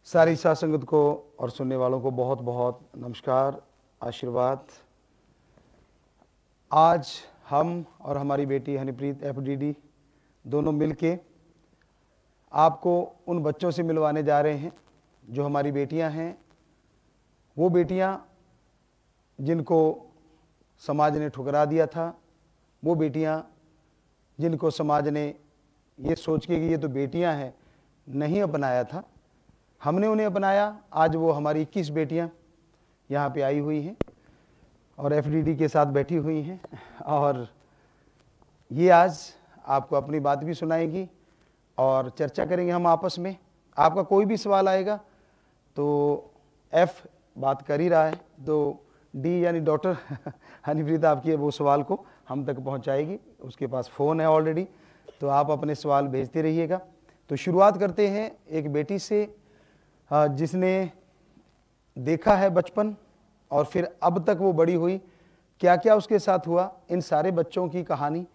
सारी साथ संगत को और सुनने वालों को बहुत बहुत नमस्कार, आशीर्वाद। आज हम और हमारी बेटी हनीप्रीत एफडीडी दोनों मिलके आपको उन बच्चों से मिलवाने जा रहे हैं जो हमारी बेटियां हैं। वो बेटियां जिनको समाज ने ठुकरा दिया था, वो बेटियां जिनको समाज ने ये सोच के कि ये तो बेटियां हैं नहीं अपनाया था, हमने उन्हें अपनाया। आज वो हमारी 21 बेटियां यहाँ पे आई हुई हैं और एफडीडी के साथ बैठी हुई हैं और ये आज आपको अपनी बात भी सुनाएंगी और चर्चा करेंगे हम आपस में। आपका कोई भी सवाल आएगा तो एफ बात कर ही रहा है तो डी यानी डॉक्टर हनीप्रीत आपकी वो सवाल को हम तक पहुंचाएगी। उसके पास फ़ोन है ऑलरेडी, तो आप अपने सवाल भेजते रहिएगा। तो शुरुआत करते हैं एक बेटी से जिसने देखा है बचपन और फिर अब तक वो बड़ी हुई, क्या क्या उसके साथ हुआ, इन सारे बच्चों की कहानी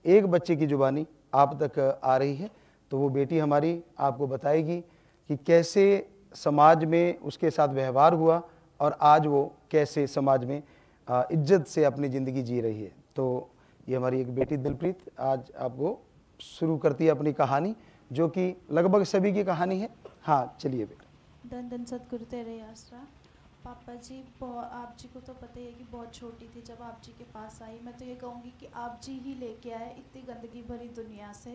एक बच्चे की जुबानी आप तक आ रही है। तो वो बेटी हमारी आपको बताएगी कि कैसे समाज में उसके साथ व्यवहार हुआ और आज वो कैसे समाज में इज्जत से अपनी ज़िंदगी जी रही है। तो ये हमारी एक बेटी दिलप्रीत आज आपको शुरू करती है अपनी कहानी, जो कि लगभग सभी की कहानी है। हाँ, चलिए बेटा। धन धन सतगुरु तेरे आसरा। पापा जी, आप जी को तो पता ही है कि बहुत छोटी थी जब आप जी के पास आई। मैं तो ये कहूँगी कि आप जी ही लेके आए इतनी गंदगी भरी दुनिया से।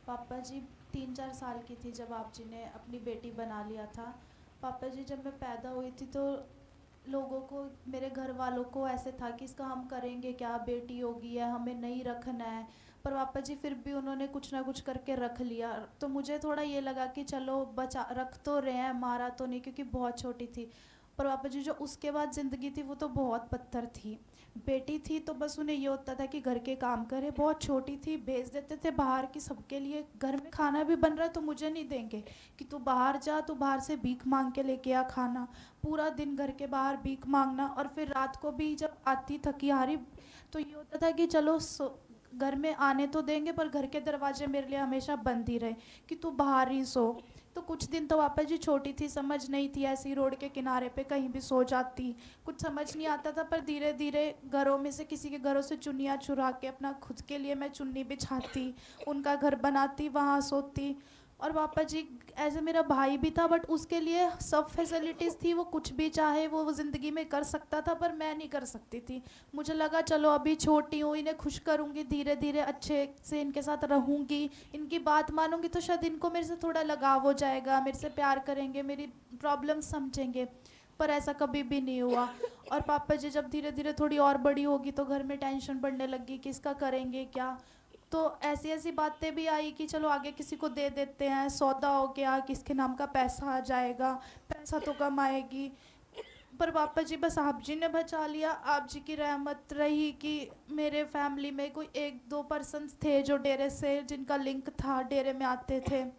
पापा जी 3-4 साल की थी जब आप जी ने अपनी बेटी बना लिया था। पापा जी, जब मैं पैदा हुई थी तो लोगों को, मेरे घर वालों को ऐसे था कि इसका हम करेंगे क्या, बेटी होगी है, हमें नहीं रखना है। पर पापा जी फिर भी उन्होंने कुछ ना कुछ करके रख लिया। तो मुझे थोड़ा ये लगा कि चलो बचा, रख तो रहे हैं, मारा तो नहीं, क्योंकि बहुत छोटी थी। पर पापा जी जो उसके बाद ज़िंदगी थी वो तो बहुत पत्थर थी। बेटी थी तो बस उन्हें ये होता था कि घर के काम करे। बहुत छोटी थी, भेज देते थे बाहर की सबके लिए। घर में खाना भी बन रहा है तो मुझे नहीं देंगे कि तू बाहर जा, तू बाहर से भीख मांग के लेके आ खाना। पूरा दिन घर के बाहर भीख मांगना, और फिर रात को भी जब आती थकी हारी तो ये होता था कि चलो घर में आने तो देंगे पर घर के दरवाजे मेरे लिए हमेशा बंद ही रहे कि तू बाहर ही सो। तो कुछ दिन तो पापा जी छोटी थी, समझ नहीं थी, ऐसी रोड के किनारे पे कहीं भी सो जाती, कुछ समझ नहीं आता था। पर धीरे धीरे घरों में से, किसी के घरों से चुन्नियाँ चुरा के अपना खुद के लिए मैं चुन्नी बिछाती, उनका घर बनाती, वहाँ सोती। और पापा जी ऐसे मेरा भाई भी था बट उसके लिए सब फैसिलिटीज़ थी, वो कुछ भी चाहे वो ज़िंदगी में कर सकता था, पर मैं नहीं कर सकती थी। मुझे लगा चलो अभी छोटी हूँ, इन्हें खुश करूँगी, धीरे धीरे अच्छे से इनके साथ रहूँगी, इनकी बात मानूंगी तो शायद इनको मेरे से थोड़ा लगाव हो जाएगा, मेरे से प्यार करेंगे, मेरी प्रॉब्लम समझेंगे। पर ऐसा कभी भी नहीं हुआ। और पापा जी जब धीरे धीरे थोड़ी और बड़ी होगी तो घर में टेंशन बढ़ने लगी कि इसका करेंगे क्या। तो ऐसी ऐसी बातें भी आई कि चलो आगे किसी को दे देते हैं, सौदा हो गया, किसके नाम का पैसा आ जाएगा, पैसा तो कम आएगी। पर पापा जी बस आप जी ने बचा लिया। आप जी की रहमत रही कि मेरे फैमिली में कोई 1-2 पर्सन्स थे जो डेरे से, जिनका लिंक था, डेरे में आते थे।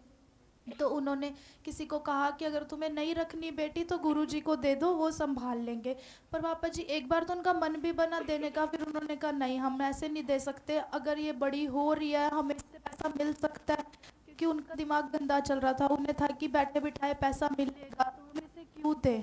तो उन्होंने किसी को कहा कि अगर तुम्हें नहीं रखनी बेटी तो गुरुजी को दे दो, वो संभाल लेंगे। पर पापा जी एक बार तो उनका मन भी बना देने का, फिर उन्होंने कहा नहीं, हम ऐसे नहीं दे सकते, अगर ये बड़ी हो रही है हमें इससे पैसा मिल सकता है। क्योंकि उनका दिमाग गंदा चल रहा था, उन्हें था कि बैठे बिठाए पैसा मिलेगा तो हम इसे क्यों दें।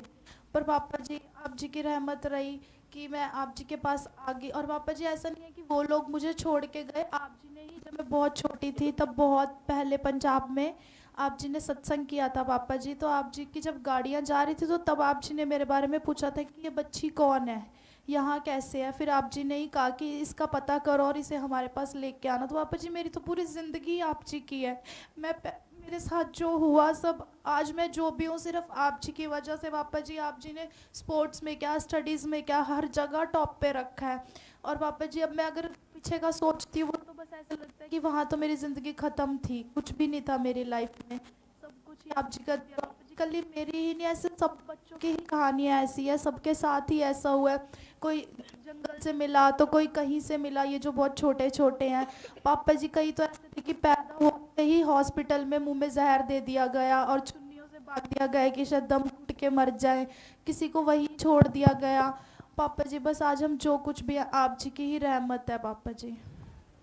पर पापा जी आप जी की रहमत रही कि मैं आप जी के पास आ गई। और पापा जी ऐसा नहीं है कि वो लोग मुझे छोड़ के गए, आप जी ने ही, जब मैं बहुत छोटी थी तब बहुत पहले पंजाब में आप जी ने सत्संग किया था पापा जी। तो आप जी की जब गाड़ियाँ जा रही थी तो तब आप जी ने मेरे बारे में पूछा था कि ये बच्ची कौन है, यहाँ कैसे है। फिर आप जी ने ही कहा कि इसका पता करो और इसे हमारे पास लेके आना। तो पापा जी मेरी तो पूरी ज़िंदगी आप जी की है। मेरे साथ जो हुआ सब, आज मैं जो भी हूँ सिर्फ आप जी की वजह से। पापा जी आप जी ने स्पोर्ट्स में क्या, स्टडीज़ में क्या, हर जगह टॉप पे रखा है। और पापा जी अब मैं अगर पीछे का सोचती हूँ तो बस ऐसा लगता है कि वहाँ तो मेरी ज़िंदगी ख़त्म थी, कुछ भी नहीं था मेरी लाइफ में, सब कुछ ही आप जी का दिया। पापा जी कल मेरी ही नहीं, ऐसे सब बच्चों की ही कहानियाँ ऐसी है, सबके साथ ही ऐसा हुआ है। कोई जंगल से मिला तो कोई कहीं से मिला, ये जो बहुत छोटे छोटे हैं। पापा जी कहीं तो ऐसे थे कि पैदा होते ही हॉस्पिटल में मुंह में जहर दे दिया गया और चुन्नियों से बांध दिया गया कि शायद दम घुट के मर जाए, किसी को वही छोड़ दिया गया। पापा जी बस आज हम जो कुछ भी, आप जी की ही रहमत है पापा जी।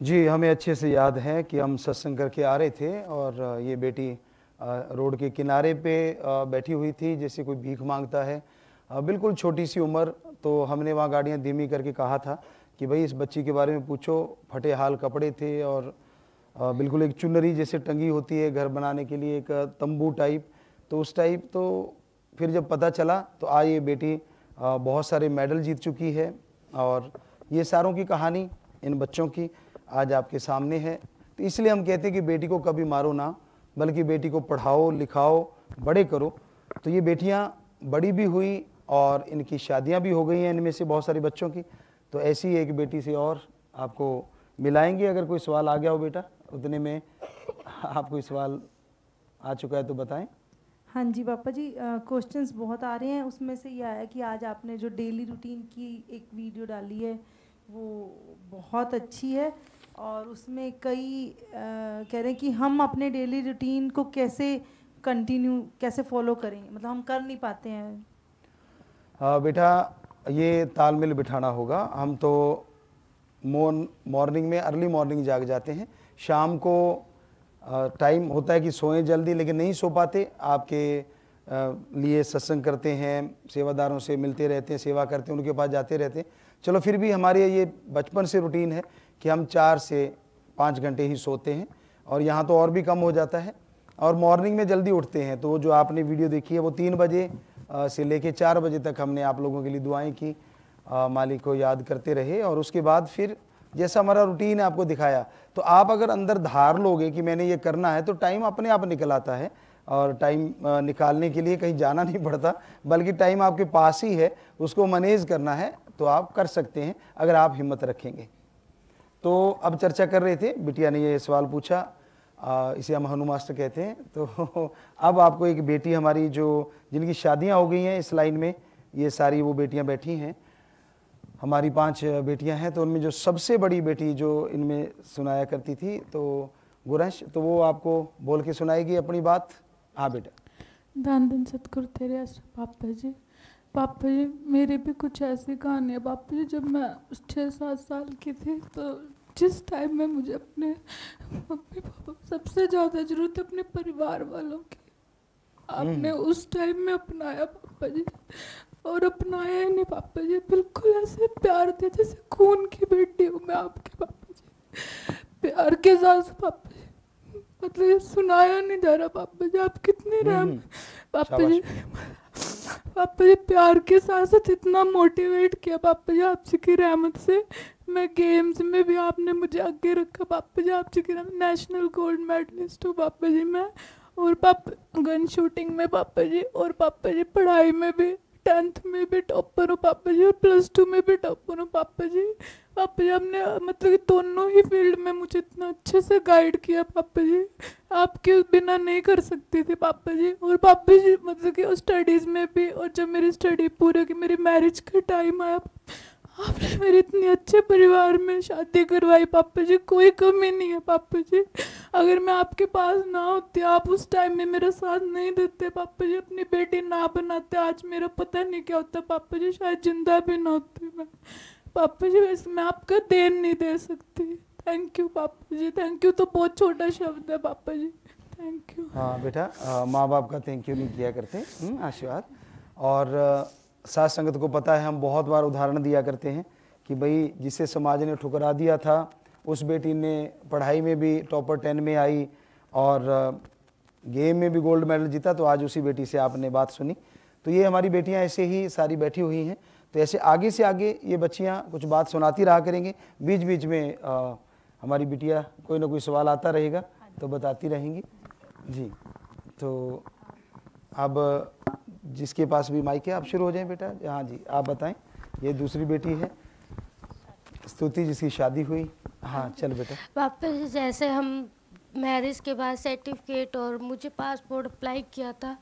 जी, हमें अच्छे से याद है कि हम सत्संग करके आ रहे थे और ये बेटी रोड के किनारे पे बैठी हुई थी, जैसे कोई भीख मांगता है। बिल्कुल छोटी सी उम्र। तो हमने वहाँ गाड़ियाँ धीमी करके कहा था कि भाई इस बच्ची के बारे में पूछो। फटे हाल कपड़े थे और बिल्कुल एक चुनरी जैसे टंगी होती है घर बनाने के लिए, एक तंबू टाइप, तो उस टाइप। तो फिर जब पता चला तो आज ये बेटी बहुत सारे मेडल जीत चुकी है। और ये सारों की कहानी इन बच्चों की आज आपके सामने है। तो इसलिए हम कहते हैं कि बेटी को कभी मारो ना, बल्कि बेटी को पढ़ाओ लिखाओ बड़े करो। तो ये बेटियां बड़ी भी हुई और इनकी शादियां भी हो गई हैं इनमें से बहुत सारे बच्चों की। तो ऐसी एक बेटी से और आपको मिलाएंगे। अगर कोई सवाल आ गया हो बेटा उतने में, आप कोई सवाल आ चुका है तो बताएं। हाँ जी पापा जी, क्वेश्चंस बहुत आ रहे हैं। उसमें से ये आया कि आज आपने जो डेली रूटीन की एक वीडियो डाली है वो बहुत अच्छी है, और उसमें कई कह रहे हैं कि हम अपने डेली रूटीन को कैसे कंटिन्यू कैसे फॉलो करें, मतलब हम कर नहीं पाते हैं। बेटा ये तालमेल बिठाना होगा। हम तो मॉर्निंग में अर्ली मॉर्निंग जाग जाते हैं, शाम को टाइम होता है कि सोएं जल्दी, लेकिन नहीं सो पाते। आपके लिए सत्संग करते हैं, सेवादारों से मिलते रहते हैं, सेवा करते हैं, उनके पास जाते रहते हैं। चलो फिर भी हमारे ये बचपन से रूटीन है कि हम 4 से 5 घंटे ही सोते हैं, और यहाँ तो और भी कम हो जाता है। और मॉर्निंग में जल्दी उठते हैं। तो जो आपने वीडियो देखी है वो 3 बजे से लेके 4 बजे तक हमने आप लोगों के लिए दुआएं की, मालिक को याद करते रहे। और उसके बाद फिर जैसा हमारा रूटीन है आपको दिखाया। तो आप अगर अंदर धार लोगे कि मैंने ये करना है तो टाइम अपने आप निकल आता है। और टाइम निकालने के लिए कहीं जाना नहीं पड़ता, बल्कि टाइम आपके पास ही है, उसको मैनेज करना है तो आप कर सकते हैं अगर आप हिम्मत रखेंगे। तो अब चर्चा कर रहे थे, बिटिया ने ये सवाल पूछा, इसे हम हनु मास्टर कहते हैं। तो अब आपको एक बेटी हमारी जो जिनकी शादियां हो गई हैं इस लाइन में, ये सारी वो बेटियां बैठी हैं। हमारी 5 बेटियां हैं। तो उनमें जो सबसे बड़ी बेटी जो इनमें सुनाया करती थी तो गुरंश, तो वो आपको बोल के सुनाएगी अपनी बात। हाँ बेटा। धन धन सतगुरु तेरे आश्रम पापा जी मेरी भी कुछ ऐसी कहानी है पापा जी। जब मैं 6-7 साल की थी तो जिस टाइम में मुझे अपने मम्मी पापा सबसे ज़्यादा जरूरत है अपने परिवार वालों की, आपने उस टाइम में अपनाया पापा जी। और अपनाया ही नहीं पापा जी, बिल्कुल ऐसे प्यार थे जैसे खून की बेटी हूँ मैं आपके पापा जी, प्यार के साथ पापा जी। मतलब ये सुनाया नहीं जा रहा पापा जी, आप कितने रहम पापा जी। पापा जी प्यार के साथ साथ इतना मोटिवेट किया पापा जी आप जी की रहमत से। मैं गेम्स में भी आपने मुझे आगे रखा पापा जी, आप जी की नेशनल गोल्ड मेडलिस्ट हूँ पापा जी मैं। और पापा गन शूटिंग में पापा जी, और पापा जी पढ़ाई में भी 10th में भी टॉपर हूँ पापा जी, और +2 में भी टॉपर हूँ पापा जी। पापा जी आपने मतलब कि दोनों ही फील्ड में मुझे इतना अच्छे से गाइड किया पापा जी, आपके बिना नहीं कर सकती थी पापा जी। और पापा जी मतलब कि स्टडीज़ में भी, और जब मेरी स्टडी पूरी की मेरी मैरिज का टाइम आया, आपने मेरे इतने अच्छे परिवार में शादी करवाई पापा जी, कोई कमी नहीं है पापा जी। अगर मैं आपके पास ना होती, आप उस टाइम में मेरा साथ नहीं देते पापा जी, अपनी बेटी ना बनाते, आज मेरा पता नहीं क्या होता पापा जी, शायद जिंदा भी ना होती मैं पापा जी। वैसे मैं आपका देन नहीं दे सकती। थैंक यू पापा जी। थैंक यू तो बहुत छोटा शब्द है पापा जी, थैंक यू। हाँ बेटा, माँ बाप का थैंक यू नहीं किया करते, आशीर्वाद। और साथ संगत को पता है, हम बहुत बार उदाहरण दिया करते हैं कि भाई जिसे समाज ने ठुकरा दिया था उस बेटी ने पढ़ाई में भी टॉपर 10 में आई और गेम में भी गोल्ड मेडल जीता। तो आज उसी बेटी से आपने बात सुनी। तो ये हमारी बेटियां ऐसे ही सारी बैठी हुई हैं। तो ऐसे आगे से आगे ये बच्चियां कुछ बात सुनाती रहा करेंगे, बीच बीच में हमारी बिटिया कोई ना कोई सवाल आता रहेगा तो बताती रहेंगी जी। तो अब जिसके पास भी माइक है आप शुरू हो जाएं बेटा। हाँ जी आप बताएं। ये दूसरी बेटी है स्तुति जिसकी शादी हुई। हाँ चल बेटा। पापा जी जैसे हम मैरिज के बाद सर्टिफिकेट और मुझे पासपोर्ट अप्लाई किया था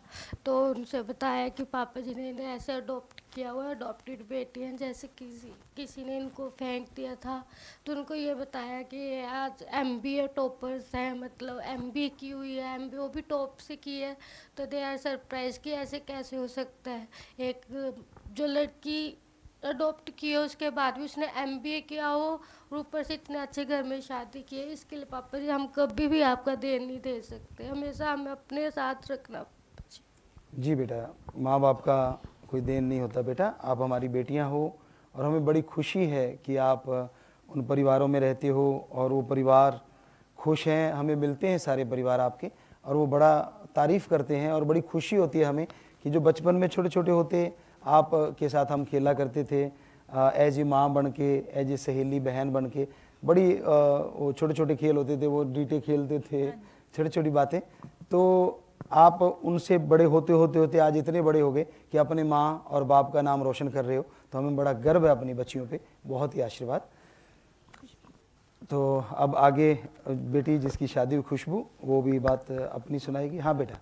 तो उनसे बताया कि पापा जी ने इन्हें ऐसे अडॉप्ट किया हुआ है, अडॉप्टेड बेटी हैं। जैसे किसी ने इनको फेंक दिया था तो उनको ये बताया कि आज MBA टॉपर्स हैं, मतलब MBA की हुई है, MBA वो भी टॉप से की है। तो दे आर सरप्राइज कि ऐसे कैसे हो सकता है। एक जो लड़की अडॉप्ट किए, उसके बाद भी उसने MBA किया हो और ऊपर से इतने अच्छे घर में शादी की है। इसके लिए पापा जी हम कभी भी आपका देन नहीं दे सकते, हमेशा हमें अपने साथ रखना। जी बेटा, माँ बाप का कोई देन नहीं होता बेटा, आप हमारी बेटियां हो और हमें बड़ी खुशी है कि आप उन परिवारों में रहते हो और वो परिवार खुश हैं। हमें मिलते हैं सारे परिवार आपके और वो बड़ा तारीफ़ करते हैं और बड़ी खुशी होती है हमें कि जो बचपन में छोटे छोटे होते आप के साथ हम खेला करते थे, एज ए माँ बन के, एज ए सहेली बहन बन के, बड़ी वो छोटे छोटे खेल होते थे, वो डीटे खेलते थे, छोटी छोटी बातें। तो आप उनसे बड़े होते होते होते आज इतने बड़े हो गए कि अपने माँ और बाप का नाम रोशन कर रहे हो, तो हमें बड़ा गर्व है अपनी बच्चियों पे, बहुत ही आशीर्वाद। तो अब आगे बेटी जिसकी शादी हुई खुशबू, वो भी बात अपनी सुनाएगी। हाँ बेटा,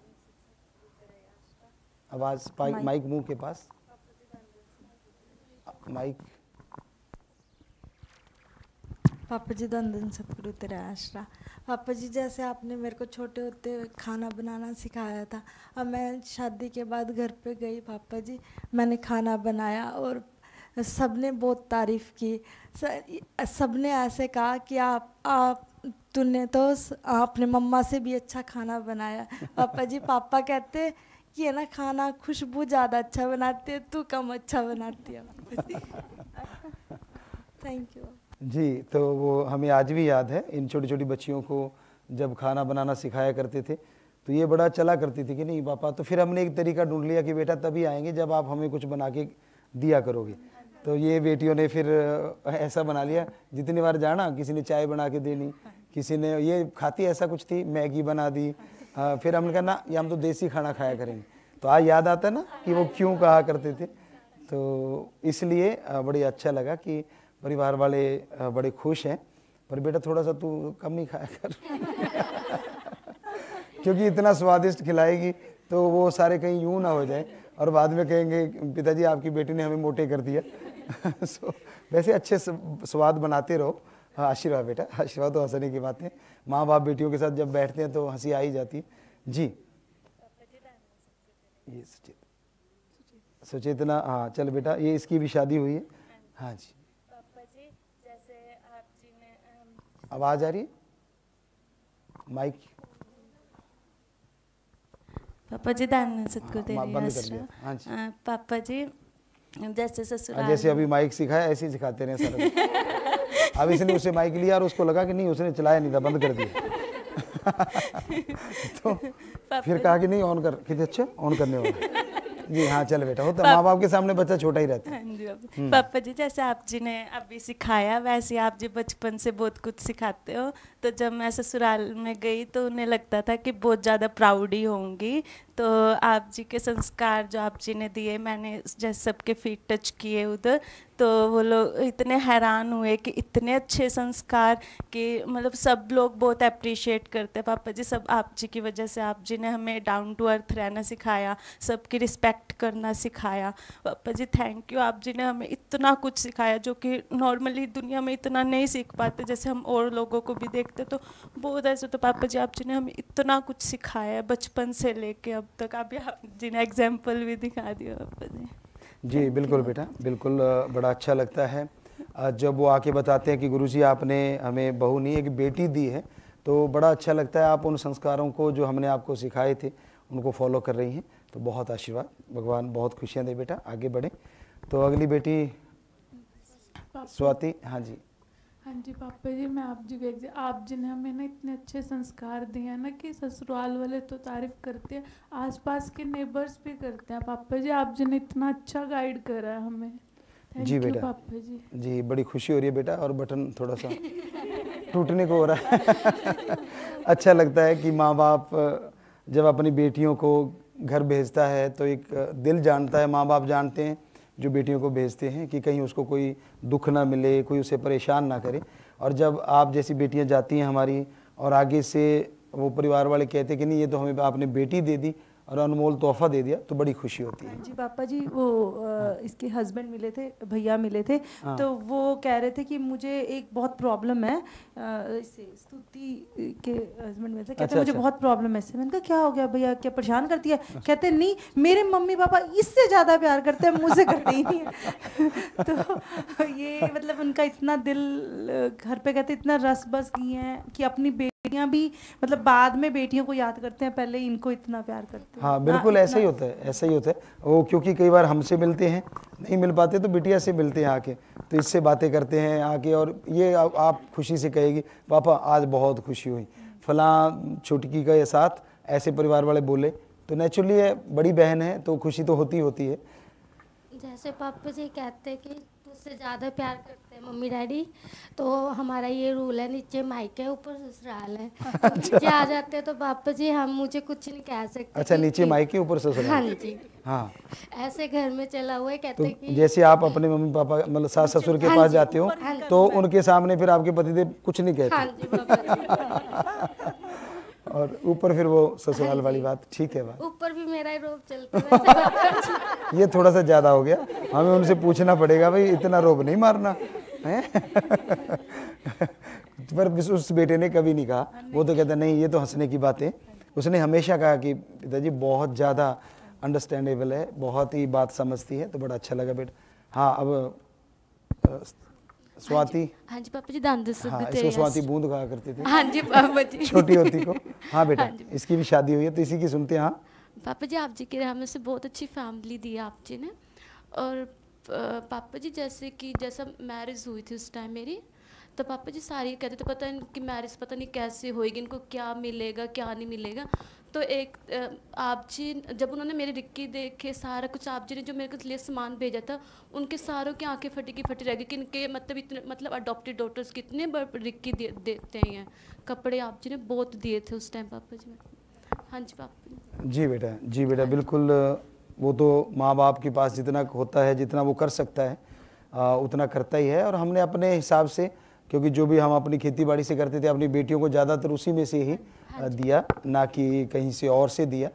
आवाज़ माइक मुंह के पास, माइक। पापा जी धन धन सतगुरु तेरा आसरा। पापा जी जैसे आपने मेरे को छोटे होते खाना बनाना सिखाया था, अब मैं शादी के बाद घर पे गई पापा जी, मैंने खाना बनाया और सबने बहुत तारीफ़ की। सबने ऐसे कहा कि आप तूने तो अपने मम्मा से भी अच्छा खाना बनाया। पापा जी पापा कहते कि है ना खाना खुशबू ज़्यादा अच्छा बनाती है, तू कम अच्छा बनाती है। थैंक यू जी। तो वो हमें आज भी याद है, इन छोटी छोटी बच्चियों को जब खाना बनाना सिखाया करते थे तो ये बड़ा चला करती थी कि नहीं पापा, तो फिर हमने एक तरीका ढूंढ लिया कि बेटा तभी आएंगे जब आप हमें कुछ बना के दिया करोगे। तो ये बेटियों ने फिर ऐसा बना लिया, जितनी बार जाना किसी ने चाय बना के देनी, किसी ने ये खाती ऐसा कुछ थी मैगी बना दी। फिर हमने कहा ना ये हम तो देसी खाना खाया करेंगे। तो आज याद आता ना कि वो क्यों कहा करते थे। तो इसलिए बड़ी अच्छा लगा कि परिवार वाले बड़े खुश हैं। पर बेटा थोड़ा सा तू कम नहीं खाया कर क्योंकि इतना स्वादिष्ट खिलाएगी तो वो सारे कहीं यूं ना हो जाए और बाद में कहेंगे पिताजी आपकी बेटी ने हमें मोटे कर दिया। वैसे अच्छे स्वाद बनाते रहो। आशीर्वाद बेटा, आशीर्वाद तो हंसने की बात है। माँ बाप बेटियों के साथ जब बैठते हैं तो हंसी आ ही जाती है। जी ये सुचेतना, हाँ चल बेटा, ये इसकी भी शादी हुई है। हाँ जी पापा जी, जैसे आप जी ने आवाज आ रही है माइक। पापा जी दान सतगुरु हाँ, तेरी बंद कर आसरा। दिया। हाँ जी। पापा जी जैसे ससुराल जैसे अभी माइक सिखाया ऐसे ही सिखाते रहे सारा। अब इसने उसे माइक लिया और उसको लगा कि नहीं उसने चलाया नहीं था, बंद कर दिया। तो फिर कहा कि नहीं ऑन कर, कितने अच्छे ऑन करने वाला। जी हाँ चल बेटा, होता माँ बाप के सामने बच्चा छोटा ही रहता है। हाँ जी पापा जी, जैसे आप जी ने अभी सिखाया वैसे आप जी बचपन से बहुत कुछ सिखाते हो। तो जब मैं ससुराल में गई तो उन्हें लगता था कि बहुत ज़्यादा प्राउड ही होंगी। तो आप जी के संस्कार जो आप जी ने दिए, मैंने जैसे सबके फीट टच किए उधर, तो वो लोग इतने हैरान हुए कि इतने अच्छे संस्कार कि मतलब सब लोग बहुत अप्रिशिएट करते हैं। पापा जी सब आप जी की वजह से, आप जी ने हमें डाउन टू अर्थ रहना सिखाया, सबकी रिस्पेक्ट करना सिखाया। पापा जी थैंक यू, आप जी ने हमें इतना कुछ सिखाया जो कि नॉर्मली दुनिया में इतना नहीं सीख पाते। जैसे हम और लोगों को भी देखते तो बहुत ऐसे, तो पापा जी आप जी ने हमें इतना कुछ सिखाया है बचपन से लेके अब तक। अभी आप जी ने एग्जाम्पल भी दिखा दिया पापा जी। जी बिल्कुल बेटा, बिल्कुल बड़ा अच्छा लगता है जब वो आके बताते हैं कि गुरुजी आपने हमें बहू नहीं एक बेटी दी है। तो बड़ा अच्छा लगता है आप उन संस्कारों को जो हमने आपको सिखाए थे उनको फॉलो कर रही हैं। तो बहुत आशीर्वाद, भगवान बहुत खुशियाँ दे बेटा, आगे बढ़े। तो अगली बेटी स्वाति। हाँ जी। हाँ जी पापा जी, मैं आप जी को आप जी ने हमें ना इतने अच्छे संस्कार दिए हैं ना कि ससुराल वाले तो तारीफ करते हैं, आसपास के नेबर्स भी करते हैं। पापा जी आप जी ने इतना अच्छा गाइड करा है हमें। जी बेटा, पापा जी जी बड़ी खुशी हो रही है बेटा। और बटन थोड़ा सा टूटने को हो रहा है। अच्छा लगता है कि माँ बाप जब अपनी बेटियों को घर भेजता है तो एक दिल जानता है, माँ बाप जानते हैं जो बेटियों को भेजते हैं कि कहीं उसको कोई दुख ना मिले, कोई उसे परेशान ना करे। और जब आप जैसी बेटियां जाती हैं हमारी और आगे से वो परिवार वाले कहते हैं कि नहीं ये तो हमें आपने बेटी दे दी, और अनमोल तोहफा दे दिया तो बड़ी खुशी होती है। जी पापा जी, वो इसके हस्बैंड मिले थे, भैया मिले थे, तो वो कह रहे थे कि मुझे एक बहुत प्रॉब्लम है, इससे स्तुति के हस्बैंड मिले थे, कहते मुझे बहुत प्रॉब्लम है इससे। मैंने कहा क्या हो गया भैया, क्या परेशान करती है? कहते नहीं, मेरे मम्मी पापा इससे ज़्यादा प्यार करते हैं, मुझसे करते ही नहीं है। तो ये मतलब उनका इतना दिल, घर पे कहते इतना रस बस गई हैं कि अपनी बेटियां भी मतलब बाद में बेटियों को याद करते हैं, पहले इनको इतना प्यार करते हैं। हाँ बिल्कुल, ऐसा ही होता है, ऐसा ही होता है वो, क्योंकि कई बार हमसे मिलते हैं, नहीं मिल पाते तो बिटिया से मिलते हैं आके, तो इससे बातें करते हैं आके, और ये आप खुशी से कहेगी पापा आज बहुत खुशी हुई, फलां छुटकी का ये साथ ऐसे परिवार वाले बोले, तो नेचुरली है, बड़ी बहन है तो खुशी तो होती है। जैसे पापा जी कहते हैं कि तुझसे ज़्यादा प्यार करते हैं मम्मी डैडी, तो हमारा ये रूल है, नीचे माइक है ऊपर ससुराल है। नीचे आ जाते हैं तो पापा जी हम मुझे कुछ नहीं कह सकते। अच्छा, नीचे माइक के ऊपर ससुराल? हाँ जी, हाँ, ऐसे घर में चला हुआ है। कहते तो हैं कि जैसे आप अपने मम्मी पापा मतलब सास ससुर के पास जाते हो तो उनके सामने फिर आपके पतिदेव कुछ नहीं कहते? हाँ जी पापा जी। और ऊपर फिर वो ससुराल वाली बात, ठीक है बात। ऊपर भी मेरा ही रोब चलता है। ये थोड़ा सा ज्यादा हो गया, हमें उनसे पूछना पड़ेगा भाई इतना रोब नहीं मारना है। पर उस बेटे ने कभी नहीं कहा, वो तो कहता नहीं ये तो हंसने की बात है। उसने हमेशा कहा कि पिताजी बहुत ज़्यादा अंडरस्टैंडेबल है, बहुत ही बात समझती है, तो बड़ा अच्छा लगा बेटा। हाँ, अब स्वाति। हाँ जी पापा जी, दान हाँ, इसको स्वाति बूंद कहा करते थे। हाँ जी पापा जी, छोटी होती को। हाँ बेटा, इसकी भी शादी हुई है तो इसी की सुनते हैं। हाँ पापा जी, आप जी के हमें से बहुत अच्छी फैमिली दी आप जी ने। और पापा जी जैसे कि जैसा मैरिज हुई थी उस टाइम मेरी, तो पापा जी सारी कहते थे पता नहीं कि मैरिज पता नहीं कैसे होएगी, इनको क्या मिलेगा क्या नहीं मिलेगा। तो एक आप जी जब उन्होंने मेरी रिक्की देखे सारा कुछ, आप जी ने जो मेरे लिए सामान भेजा था, उनके सारों की आंखें फटी की फटी रह गई कि इनके मतलब इतने मतलब अडॉप्टेड डॉटर्स कितने रिक्की देते हैं। कपड़े आप जी ने बहुत दिए थे उस टाइम पापा जी। हाँ जी पापा जी बेटा, जी बेटा, बिल्कुल। वो तो माँ बाप के पास जितना होता है, जितना वो कर सकता है उतना करता ही है। और हमने अपने हिसाब से, क्योंकि जो भी हम अपनी खेती बाड़ी से करते थे, अपनी बेटियों को ज़्यादातर उसी में से ही दिया, ना कि कहीं से और से दिया।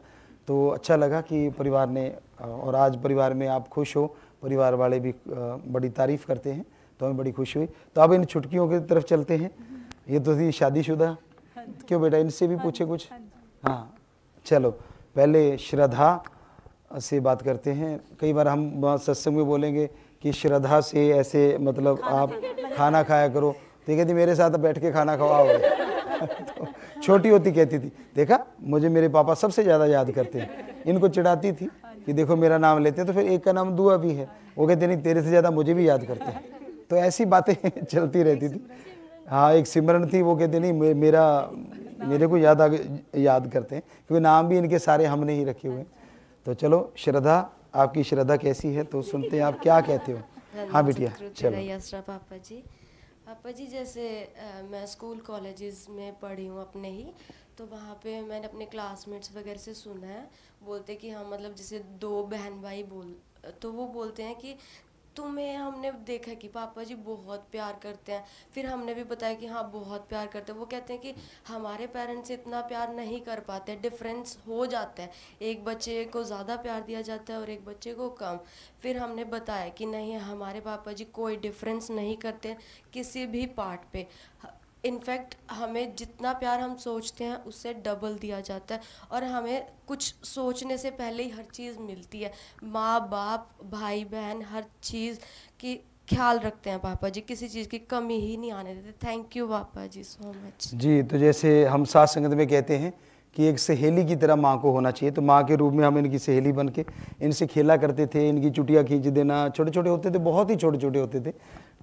तो अच्छा लगा कि परिवार ने, और आज परिवार में आप खुश हो, परिवार वाले भी बड़ी तारीफ़ करते हैं, तो हमें बड़ी खुशी हुई। तो अब इन छुटकियों की तरफ चलते हैं। ये तो थी शादीशुदा, क्यों बेटा, इनसे भी पूछे कुछ? हाँ चलो, पहले श्रद्धा से बात करते हैं। कई बार हम सत्संग में बोलेंगे कि श्रद्धा से ऐसे मतलब आप खाना खाया करो, तो कहती मेरे साथ बैठ के खाना खाओ। तो छोटी होती कहती थी, देखा मुझे मेरे पापा सबसे ज़्यादा याद करते हैं। इनको चिढ़ाती थी कि देखो मेरा नाम लेते हैं तो फिर एक का नाम दुआ भी है, वो कहते नहीं तेरे से ज़्यादा मुझे भी याद करते हैं। तो ऐसी बातें चलती रहती थी। हाँ, एक सिमरन थी, वो कहते नहीं मेरे को याद करते हैं, क्योंकि नाम भी इनके सारे हमने ही रखे हुए हैं। तो चलो श्रद्धा, आपकी श्रद्धा कैसी है तो सुनते हैं, आप क्या कहते हो। हाँ बिटिया चलो। पापा जी जैसे मैं स्कूल कॉलेजेस में पढ़ी हूँ अपने ही, तो वहाँ पे मैंने अपने क्लासमेट्स वगैरह से सुना है, बोलते कि हम मतलब जैसे दो बहन भाई तो वो बोलते हैं कि तुम्हें हमने देखा कि पापा जी बहुत प्यार करते हैं। फिर हमने भी बताया कि हाँ बहुत प्यार करते हैं। वो कहते हैं कि हमारे पेरेंट्स इतना प्यार नहीं कर पाते, डिफरेंस हो जाता है, एक बच्चे को ज़्यादा प्यार दिया जाता है और एक बच्चे को कम। फिर हमने बताया कि नहीं, हमारे पापा जी कोई डिफरेंस नहीं करते किसी भी पार्ट पे। इनफैक्ट हमें जितना प्यार हम सोचते हैं उससे डबल दिया जाता है, और हमें कुछ सोचने से पहले ही हर चीज़ मिलती है। माँ बाप भाई बहन हर चीज़ की ख्याल रखते हैं पापा जी, किसी चीज़ की कमी ही नहीं आने देते। थैंक यू पापा जी सो मच। जी, तो जैसे हम साथ संगत में कहते हैं कि एक सहेली की तरह माँ को होना चाहिए, तो माँ के रूप में हम इनकी सहेली बन के इनसे खेला करते थे, इनकी चुटिया खींच देना। छोटे छोटे होते थे, बहुत ही छोटे छोटे होते थे,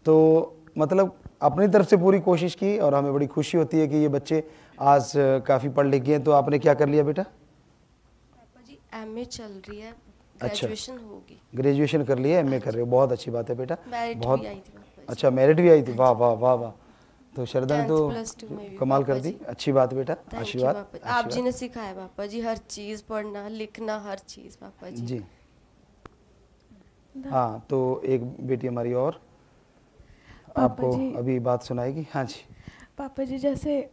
तो मतलब अपनी तरफ से पूरी कोशिश की, और हमें बड़ी खुशी होती है कि ये बच्चे आज काफ़ी पढ़ लिख गए। तो आपने क्या कर लिया बेटा? पापा जी एमए चल रही है, अच्छा, ग्रेजुएशन होगी। ग्रेजुएशन कर लिया, एमए कर रहे हो, बहुत अच्छी बात है बेटा। बहुत भी आई थी पापा जी। अच्छा, मेरिट भी आई थी, वाह वाह वाह वाह। तो श्रद्धा ने तो कमाल कर दी, अच्छी बात बेटा, आशीर्वाद। आप जी ने सिखाया पापा जी हर चीज़, पढ़ना लिखना हर चीज़ पापा जी। जी हाँ, तो एक बेटी हमारी और आपको अभी बात सुनाएगी। हाँ जी पापा जी, जैसे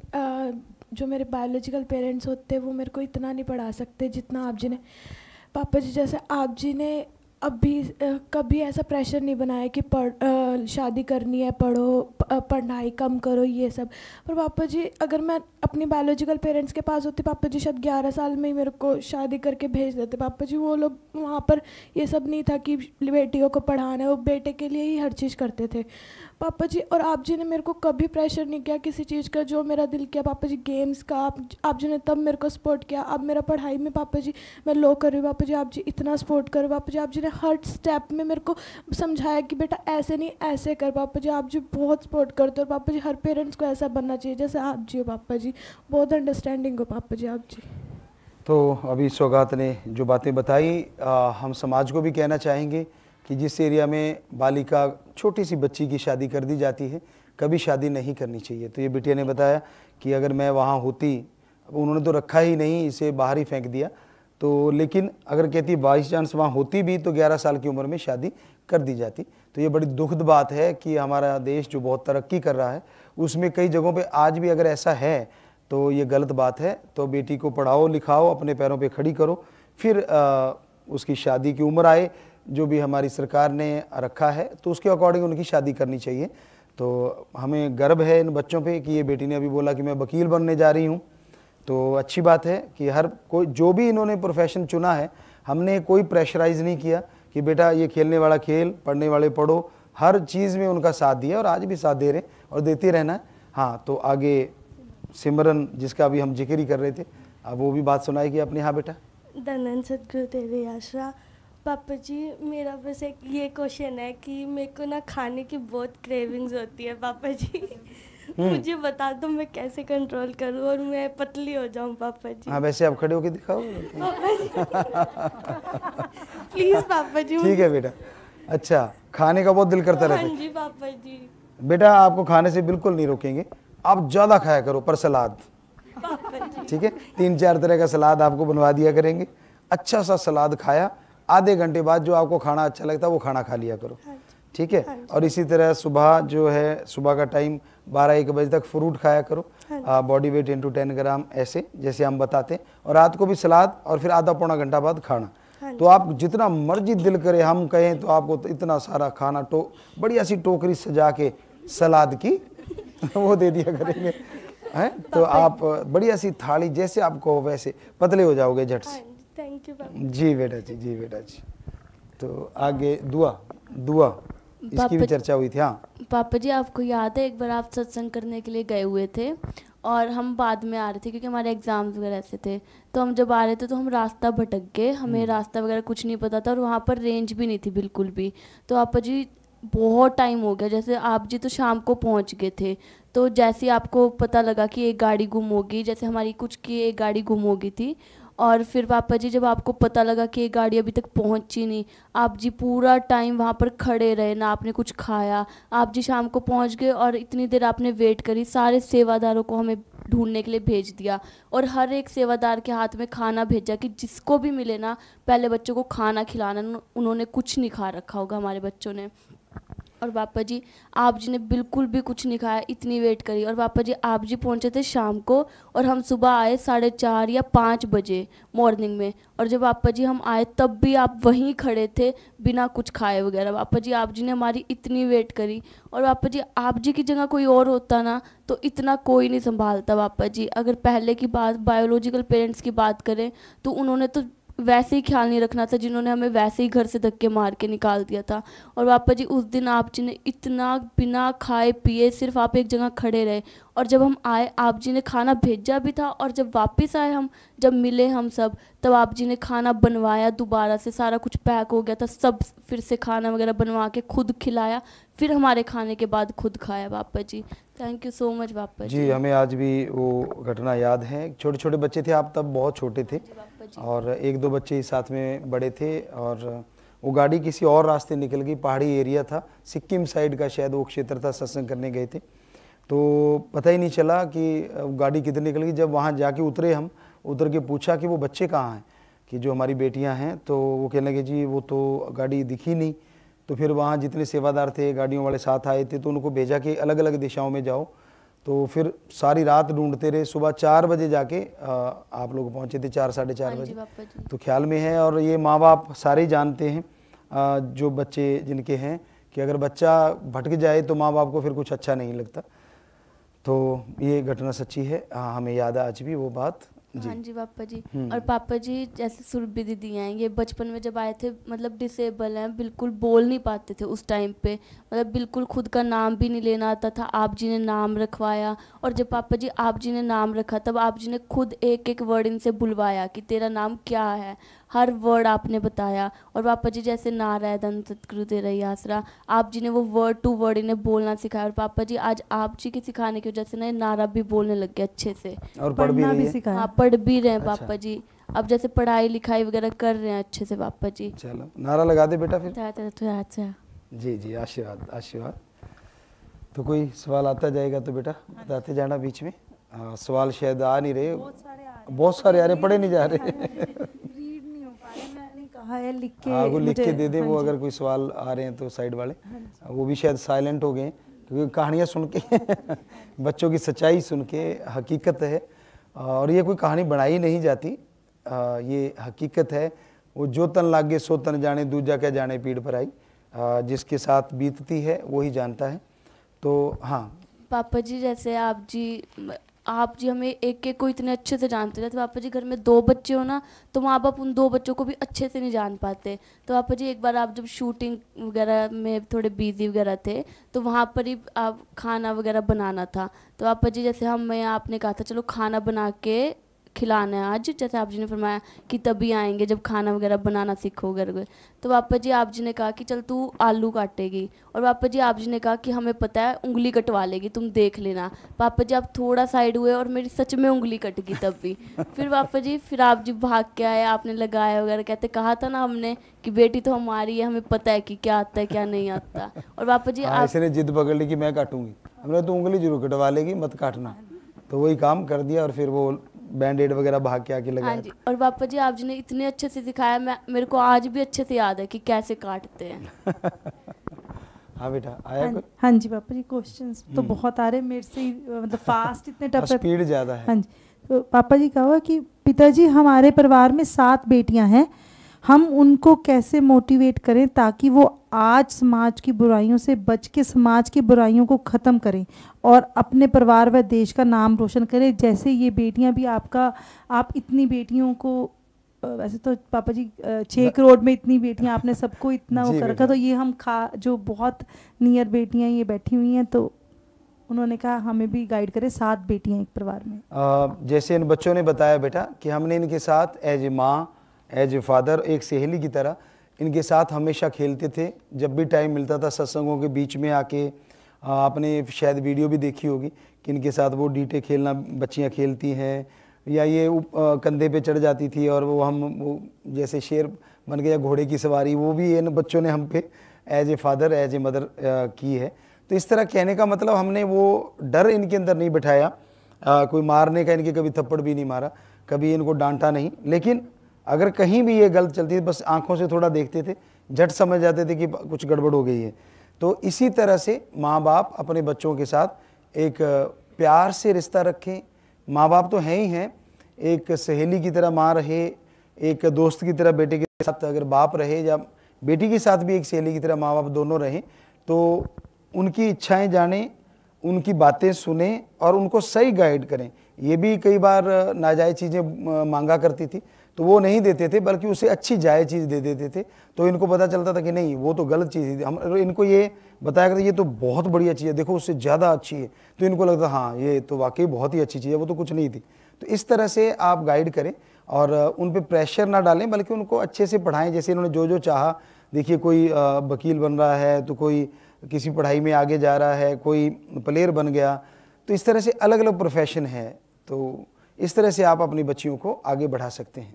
जो मेरे बायोलॉजिकल पेरेंट्स होते वो मेरे को इतना नहीं पढ़ा सकते जितना आप जी ने। पापा जी जैसे आप जी ने अभी कभी ऐसा प्रेशर नहीं बनाया कि शादी करनी है, पढ़ो, पढ़ाई कम करो, ये सब। पर पापा जी अगर मैं अपनी बायोलॉजिकल पेरेंट्स के पास होती, पापा जी शायद 11 साल में ही मेरे को शादी करके भेज देते। पापा जी वो लोग वहाँ पर ये सब नहीं था कि बेटियों को पढ़ाना है, वो बेटे के लिए ही हर चीज़ करते थे पापा जी। और आप जी ने मेरे को कभी प्रेशर नहीं किया किसी चीज़ का, जो मेरा दिल किया पापा जी, गेम्स का आप जी ने तब मेरे को सपोर्ट किया। अब मेरा पढ़ाई में पापा जी मैं लो कर रही हूँ, पापा जी आप जी इतना सपोर्ट करो। पापा जी आप जी ने हर स्टेप में मेरे को समझाया कि बेटा ऐसे नहीं ऐसे कर। पापा जी आप जी बहुत सपोर्ट करते हो। पापा जी हर पेरेंट्स को ऐसा बनना चाहिए जैसे आप जी हो। पापा जी बहुत अंडरस्टैंडिंग हो पापा जी आप जी। तो अभी सौगात ने जो बातें बताई, हम समाज को भी कहना चाहेंगे कि जिस एरिया में बालिका छोटी सी बच्ची की शादी कर दी जाती है, कभी शादी नहीं करनी चाहिए। तो ये बिटिया ने बताया कि अगर मैं वहाँ होती, उन्होंने तो रखा ही नहीं, इसे बाहर ही फेंक दिया, तो लेकिन अगर कहती बाई चांस वहाँ होती भी तो 11 साल की उम्र में शादी कर दी जाती। तो ये बड़ी दुखद बात है कि हमारा देश जो बहुत तरक्की कर रहा है उसमें कई जगहों पे आज भी अगर ऐसा है तो ये गलत बात है। तो बेटी को पढ़ाओ लिखाओ, अपने पैरों पे खड़ी करो, फिर उसकी शादी की उम्र आए जो भी हमारी सरकार ने रखा है तो उसके अकॉर्डिंग उनकी शादी करनी चाहिए। तो हमें गर्व है इन बच्चों पे कि ये बेटी ने अभी बोला कि मैं वकील बनने जा रही हूँ, तो अच्छी बात है कि हर कोई जो भी इन्होंने प्रोफेशन चुना है, हमने कोई प्रेशराइज़ नहीं किया कि बेटा ये खेलने वाला खेल, पढ़ने वाले पढ़ो, हर चीज़ में उनका साथ दिया और आज भी साथ दे रहे और देते रहना है। हाँ, तो आगे सिमरन जिसका अभी हम जिक्र ही कर रहे थे, अब वो भी बात सुनाएगी अपने। हाँ बेटा। धन्य सतगुरु तेरे आसरा। पापा जी मेरा बस एक ये क्वेश्चन है कि मेरे को ना खाने की बहुत क्रेविंग्स होती है पापा जी। मुझे बता दो मैं कैसे कंट्रोल करूं और मैं पतली हो जाऊं पापा जी। हाँ वैसे आप खड़े होके दिखाओ प्लीज पापा जी। ठीक है बेटा। अच्छा, खाने का बहुत दिल करता रहता है। हाँ जी पापा जी। बेटा आपको खाने से बिल्कुल नहीं रोकेंगे, आप ज़्यादा खाया करो पर सलाद, ठीक है? 3-4 तरह का सलाद आपको बनवा दिया करेंगे। अच्छा सा सलाद खाया, आधे घंटे बाद जो आपको खाना अच्छा लगता है वो खाना खा लिया करो, ठीक है? और इसी तरह सुबह जो है, सुबह का टाइम 12-1 बजे तक फ्रूट खाया करो, बॉडी वेट इंटू 10 ग्राम, ऐसे जैसे हम बताते हैं। और रात को भी सलाद, और फिर आधा पौना घंटा बाद खाना। तो आप जितना मर्जी दिल करे, हम कहें तो आपको तो इतना सारा खाना बढ़िया सी टोकरी सजा के सलाद की वो दे दिया करेंगे, हैं? तो आप बढ़िया सी थाली जैसे आपको वैसे पतले हो जाओगे झट से। थैंक यू जी बेटा जी, जी बेटा जी। तो आगे दुआ इसकी भी चर्चा हुई थी। हाँ पापा जी, आपको याद है एक बार आप सत्संग करने के लिए गए हुए थे और हम बाद में आ रहे थे क्योंकि हमारे एग्ज़ाम्स वगैरह ऐसे थे। तो हम जब आ रहे थे तो हम रास्ता भटक गए, हमें रास्ता वगैरह कुछ नहीं पता था और वहाँ पर रेंज भी नहीं थी बिल्कुल भी। तो पापा जी बहुत टाइम हो गया, जैसे आप जी तो शाम को पहुँच गए थे, तो जैसे आपको पता लगा कि एक गाड़ी गुम होगी, जैसे हमारी कुछ की एक गाड़ी गुम हो गई थी, और फिर पापा जी जब आपको पता लगा कि ये गाड़ी अभी तक पहुंची नहीं, आप जी पूरा टाइम वहाँ पर खड़े रहे, ना आपने कुछ खाया। आप जी शाम को पहुंच गए और इतनी देर आपने वेट करी, सारे सेवादारों को हमें ढूंढने के लिए भेज दिया और हर एक सेवादार के हाथ में खाना भेजा कि जिसको भी मिले ना पहले बच्चों को खाना खिलाना। उन्होंने कुछ नहीं खा रखा होगा हमारे बच्चों ने। और पापा जी आप जी ने बिल्कुल भी कुछ नहीं खाया, इतनी वेट करी। और पापा जी आप जी पहुंचे थे शाम को और हम सुबह आए 4:30 या 5 बजे मॉर्निंग में। और जब पापा जी हम आए तब भी आप वहीं खड़े थे बिना कुछ खाए वगैरह। पापा जी आप जी ने हमारी इतनी वेट करी। और पापा जी आप जी की जगह कोई और होता ना तो इतना कोई नहीं संभालता पापा जी। अगर पहले की बात बायोलॉजिकल पेरेंट्स की बात करें तो उन्होंने तो वैसे ही ख्याल नहीं रखना था, जिन्होंने हमें वैसे ही घर से धक्के मार के निकाल दिया था। और पापा जी उस दिन आप जी ने इतना बिना खाए पिए सिर्फ आप एक जगह खड़े रहे। और जब हम आए आप जी ने खाना भेजा भी था, और जब वापस आए हम जब मिले हम सब तब आप जी ने खाना बनवाया दोबारा से, सारा कुछ पैक हो गया था, सब फिर से खाना वगैरह बनवा के खुद खिलाया, फिर हमारे खाने के बाद खुद खाया। पापा जी थैंक यू सो मच पापा जी। हमें आज भी वो घटना याद है। छोटे छोटे बच्चे थे, आप तब बहुत छोटे थे और 1-2 बच्चे साथ में बड़े थे। और वो गाड़ी किसी और रास्ते निकल गई, पहाड़ी एरिया था, सिक्किम साइड का शायद वो क्षेत्र था, सत्संग करने गए थे तो पता ही नहीं चला कि गाड़ी किधर निकल गई। जब वहाँ जाके उतरे, हम उतर के पूछा कि वो बच्चे कहाँ हैं, कि जो हमारी बेटियाँ हैं, तो वो कहने लगे जी वो तो गाड़ी दिखी नहीं। तो फिर वहाँ जितने सेवादार थे, गाड़ियों वाले साथ आए थे, तो उनको भेजा कि अलग अलग दिशाओं में जाओ। तो फिर सारी रात ढूंढते रहे, सुबह 4 बजे जाके आप लोग पहुंचे थे, 4 साढ़े 4 बजे। तो ख्याल में है, और ये माँ बाप सारे ही जानते हैं जो बच्चे जिनके हैं कि अगर बच्चा भटक जाए तो माँ बाप को फिर कुछ अच्छा नहीं लगता। तो ये घटना सच्ची है, हाँ हमें याद है आज भी वो बात। हाँ जी पापा जी। और पापा जी जैसे सुरभि दीदी हैं, ये बचपन में जब आए थे मतलब डिसेबल हैं, बिल्कुल बोल नहीं पाते थे उस टाइम पे, मतलब बिल्कुल खुद का नाम भी नहीं लेना आता था। आप जी ने नाम रखवाया, और जब पापा जी आप जी ने नाम रखा तब आप जी ने खुद एक एक वर्ड इनसे बुलवाया कि तेरा नाम क्या है, हर वर्ड आपने बताया। और पापा जी जैसे नारायण सतगुरु तेरा ही आसरा, आप जी ने वो वर्ड टू वर्ड इन्हें बोलना सिखाया। और पापा जी आज आप जी के सिखाने की वजह से ना नारा भी बोलने लग गया अच्छे से, और पढ़ना भी सिखाया। हाँ पढ़ भी रहे हैं पापा जी, अब जैसे पढ़ाई लिखाई वगैरह कर रहे हैं अच्छे से पापा जी। चलो नारा लगा दे बेटा फिर। जी जी, आशीर्वाद आशीर्वाद। तो कोई सवाल आता जाएगा तो बेटा बताते जाना बीच में। सवाल शायद आ नहीं रहे, बहुत सारे आ रहे, पढ़े नहीं जा रहे। रीड नहीं हो पा रहे, मैंने कहा है लिख के, हाँ वो लिख के दे दे वो, अगर कोई सवाल आ रहे हैं तो साइड वाले, वो भी शायद साइलेंट हो गए क्योंकि कहानियाँ सुन के बच्चों की सच्चाई सुन के, हकीकत है। और ये कोई कहानी बनाई नहीं जाती, ये हकीकत है। वो जो तन लागे सो तन जाने, दूजा क्या जाने पीड़ पर आई, जिसके साथ बीतती है वही जानता है। तो हाँ पापा जी जैसे आप जी हमें एक एक को इतने अच्छे से जानते थे। तो पापा जी घर में 2 बच्चे हो ना, तो माँ बाप उन 2 बच्चों को भी अच्छे से नहीं जान पाते। तो पापा जी एक बार आप जब शूटिंग वगैरह में थोड़े बिजी वगैरह थे, तो वहाँ पर ही आप खाना वगैरह बनाना था। तो पापा जी जैसे आपने कहा था चलो खाना बना के खिलाना है आज, जैसे आप जी ने फरमाया कि तभी आएंगे जब खाना वगैरह बनाना सीखोगे। तो पापा जी आप जी ने कहा कि चल तू आलू काटेगी, और पापा जी आप जी ने कहा कि हमें पता है उंगली कटवा लेगी, तुम देख लेना। पापा जी आप थोड़ा साइड हुए और मेरी सच में उंगली कट गई तब भी। फिर पापा जी फिर आप जी भाग के आए, आपने लगाया वगैरह, कहते कहा था ना हमने कि बेटी तो हमारी है, हमें पता है कि क्या आता है क्या नहीं आता। और पापा जी इसने जिद पकड़ ली कि मैं काटूंगी, हमने तो उंगली जरूर कटवा लेगी, मत काटना। तो वही काम कर दिया, और फिर वो बैंडेड वगैरह भाग के आके लगाया। हाँ जी, और पापा जी आप जी ने इतने अच्छे से सिखाया, मेरे को आज भी अच्छे से याद है कि कैसे काटते हैं। हाँ बेटा आया कोई? हाँ जी पापा जी, क्वेश्चंस तो बहुत आ रहे मेरे से, मतलब फास्ट इतने टफ है, स्पीड ज़्यादा है। हाँ जी, तो पापा जी कहा कि पिताजी हमारे परिवार में 7 बेटियां हैं, हम उनको कैसे मोटिवेट करें ताकि वो आज समाज की बुराइयों से बच के समाज की बुराइयों को ख़त्म करें और अपने परिवार व देश का नाम रोशन करें। जैसे ये बेटियां भी आप इतनी बेटियों को, वैसे तो पापा जी 6 करोड़ में इतनी बेटियां आपने सबको इतना वो कर रखा, तो ये हम जो बहुत नियर बेटियां ये बैठी हुई हैं, तो उन्होंने कहा हमें भी गाइड करें, 7 बेटियां एक परिवार में। जैसे इन बच्चों ने बताया बेटा कि हमने इनके साथ एज ए माँ, एज ए फादर, एक सहेली की तरह इनके साथ हमेशा खेलते थे। जब भी टाइम मिलता था सत्संगों के बीच में आके, आपने शायद वीडियो भी देखी होगी कि इनके साथ वो डीटे खेलना बच्चियां खेलती हैं, या ये कंधे पे चढ़ जाती थी और वो जैसे शेर बन गया, घोड़े की सवारी, वो भी इन बच्चों ने हम पे as a father, as a mother की है। तो इस तरह कहने का मतलब हमने वो डर इनके अंदर नहीं बिठाया, कोई मारने का इनके कभी थप्पड़ भी नहीं मारा, कभी इनको डांटा नहीं। लेकिन अगर कहीं भी ये गलत चलती थी, बस आंखों से थोड़ा देखते थे, झट समझ जाते थे कि कुछ गड़बड़ हो गई है। तो इसी तरह से माँ बाप अपने बच्चों के साथ एक प्यार से रिश्ता रखें। माँ बाप तो हैं ही हैं, एक सहेली की तरह माँ रहे, एक दोस्त की तरह बेटे के साथ अगर बाप रहे, या बेटी के साथ भी एक सहेली की तरह माँ बाप दोनों रहें, तो उनकी इच्छाएं जानें, उनकी बातें सुने और उनको सही गाइड करें। ये भी कई बार नाजायज़ चीज़ें मांगा करती थी, तो वो नहीं देते थे, बल्कि उसे अच्छी जायज़ चीज़ दे देते थे। तो इनको पता चलता था कि नहीं वो तो गलत चीज़ थी, हम इनको ये बताया करते ये तो बहुत बढ़िया चीज़ है, देखो उससे ज़्यादा अच्छी है। तो इनको लगता हाँ ये तो वाकई बहुत ही अच्छी चीज़ है, वो तो कुछ नहीं थी। तो इस तरह से आप गाइड करें और उन पर प्रेशर ना डालें, बल्कि उनको अच्छे से पढ़ाएं। जैसे इन्होंने जो जो चाहा, देखिए कोई वकील बन रहा है, तो कोई किसी पढ़ाई में आगे जा रहा है, कोई प्लेयर बन गया। तो इस तरह से अलग अलग प्रोफेशन है, तो इस तरह से आप अपनी बच्चियों को आगे बढ़ा सकते हैं।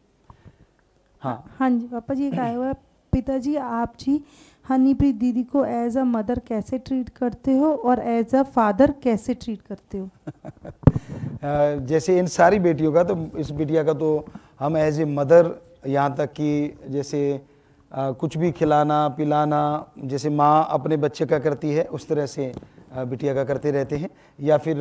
हाँ जी पापा जी, एक आया हुआ है, पिताजी आप जी हनीप्रीत दीदी को एज अ मदर कैसे ट्रीट करते हो और एज अ फादर कैसे ट्रीट करते हो? जैसे इन सारी बेटियों का, तो इस बिटिया का तो हम एज ए मदर, यहाँ तक कि जैसे कुछ भी खिलाना पिलाना, जैसे माँ अपने बच्चे का करती है उस तरह से बिटिया का करते रहते हैं। या फिर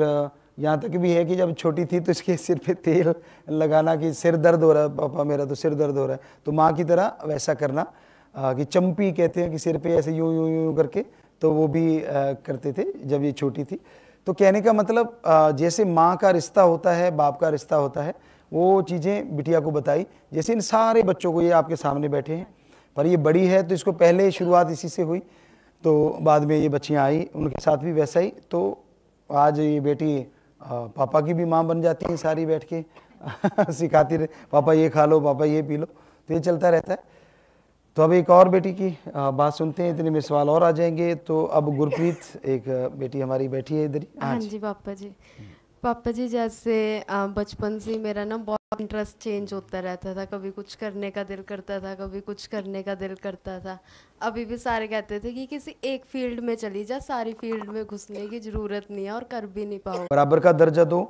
यहाँ तक भी है कि जब छोटी थी तो इसके सिर पे तेल लगाना कि सिर दर्द हो रहा है पापा मेरा तो सिर दर्द हो रहा है, तो माँ की तरह वैसा करना कि चंपी कहते हैं कि सिर पे ऐसे यूं यूं यूं करके, तो वो भी करते थे जब ये छोटी थी। तो कहने का मतलब जैसे माँ का रिश्ता होता है, बाप का रिश्ता होता है, वो चीज़ें बिटिया को बताई। जैसे इन सारे बच्चों को, ये आपके सामने बैठे हैं, पर ये बड़ी है तो इसको पहले शुरुआत इसी से हुई, तो बाद में ये बच्चियाँ आई उनके साथ भी वैसा ही। तो आज ये बेटी पापा की भी माँ बन जाती है, सारी बैठ के सिखाती रहे, पापा ये खा लो, पापा ये पी लो, तो ये चलता रहता है। तो अब एक और बेटी की बात सुनते हैं, इतने में सवाल और आ जाएंगे। तो अब गुरप्रीत, एक बेटी हमारी बैठी है इधर ही। हाँ जी पापा जी। पापा जी जैसे बचपन से मेरा ना बहुत इंटरेस्ट चेंज होता रहता था, कभी कुछ करने का दिल करता था, कभी कुछ करने का दिल करता था। अभी भी सारे कहते थे कि किसी एक फील्ड में चली जा, सारी फील्ड में घुसने की ज़रूरत नहीं है और कर भी नहीं पाओ। बराबर का दर्जा दो,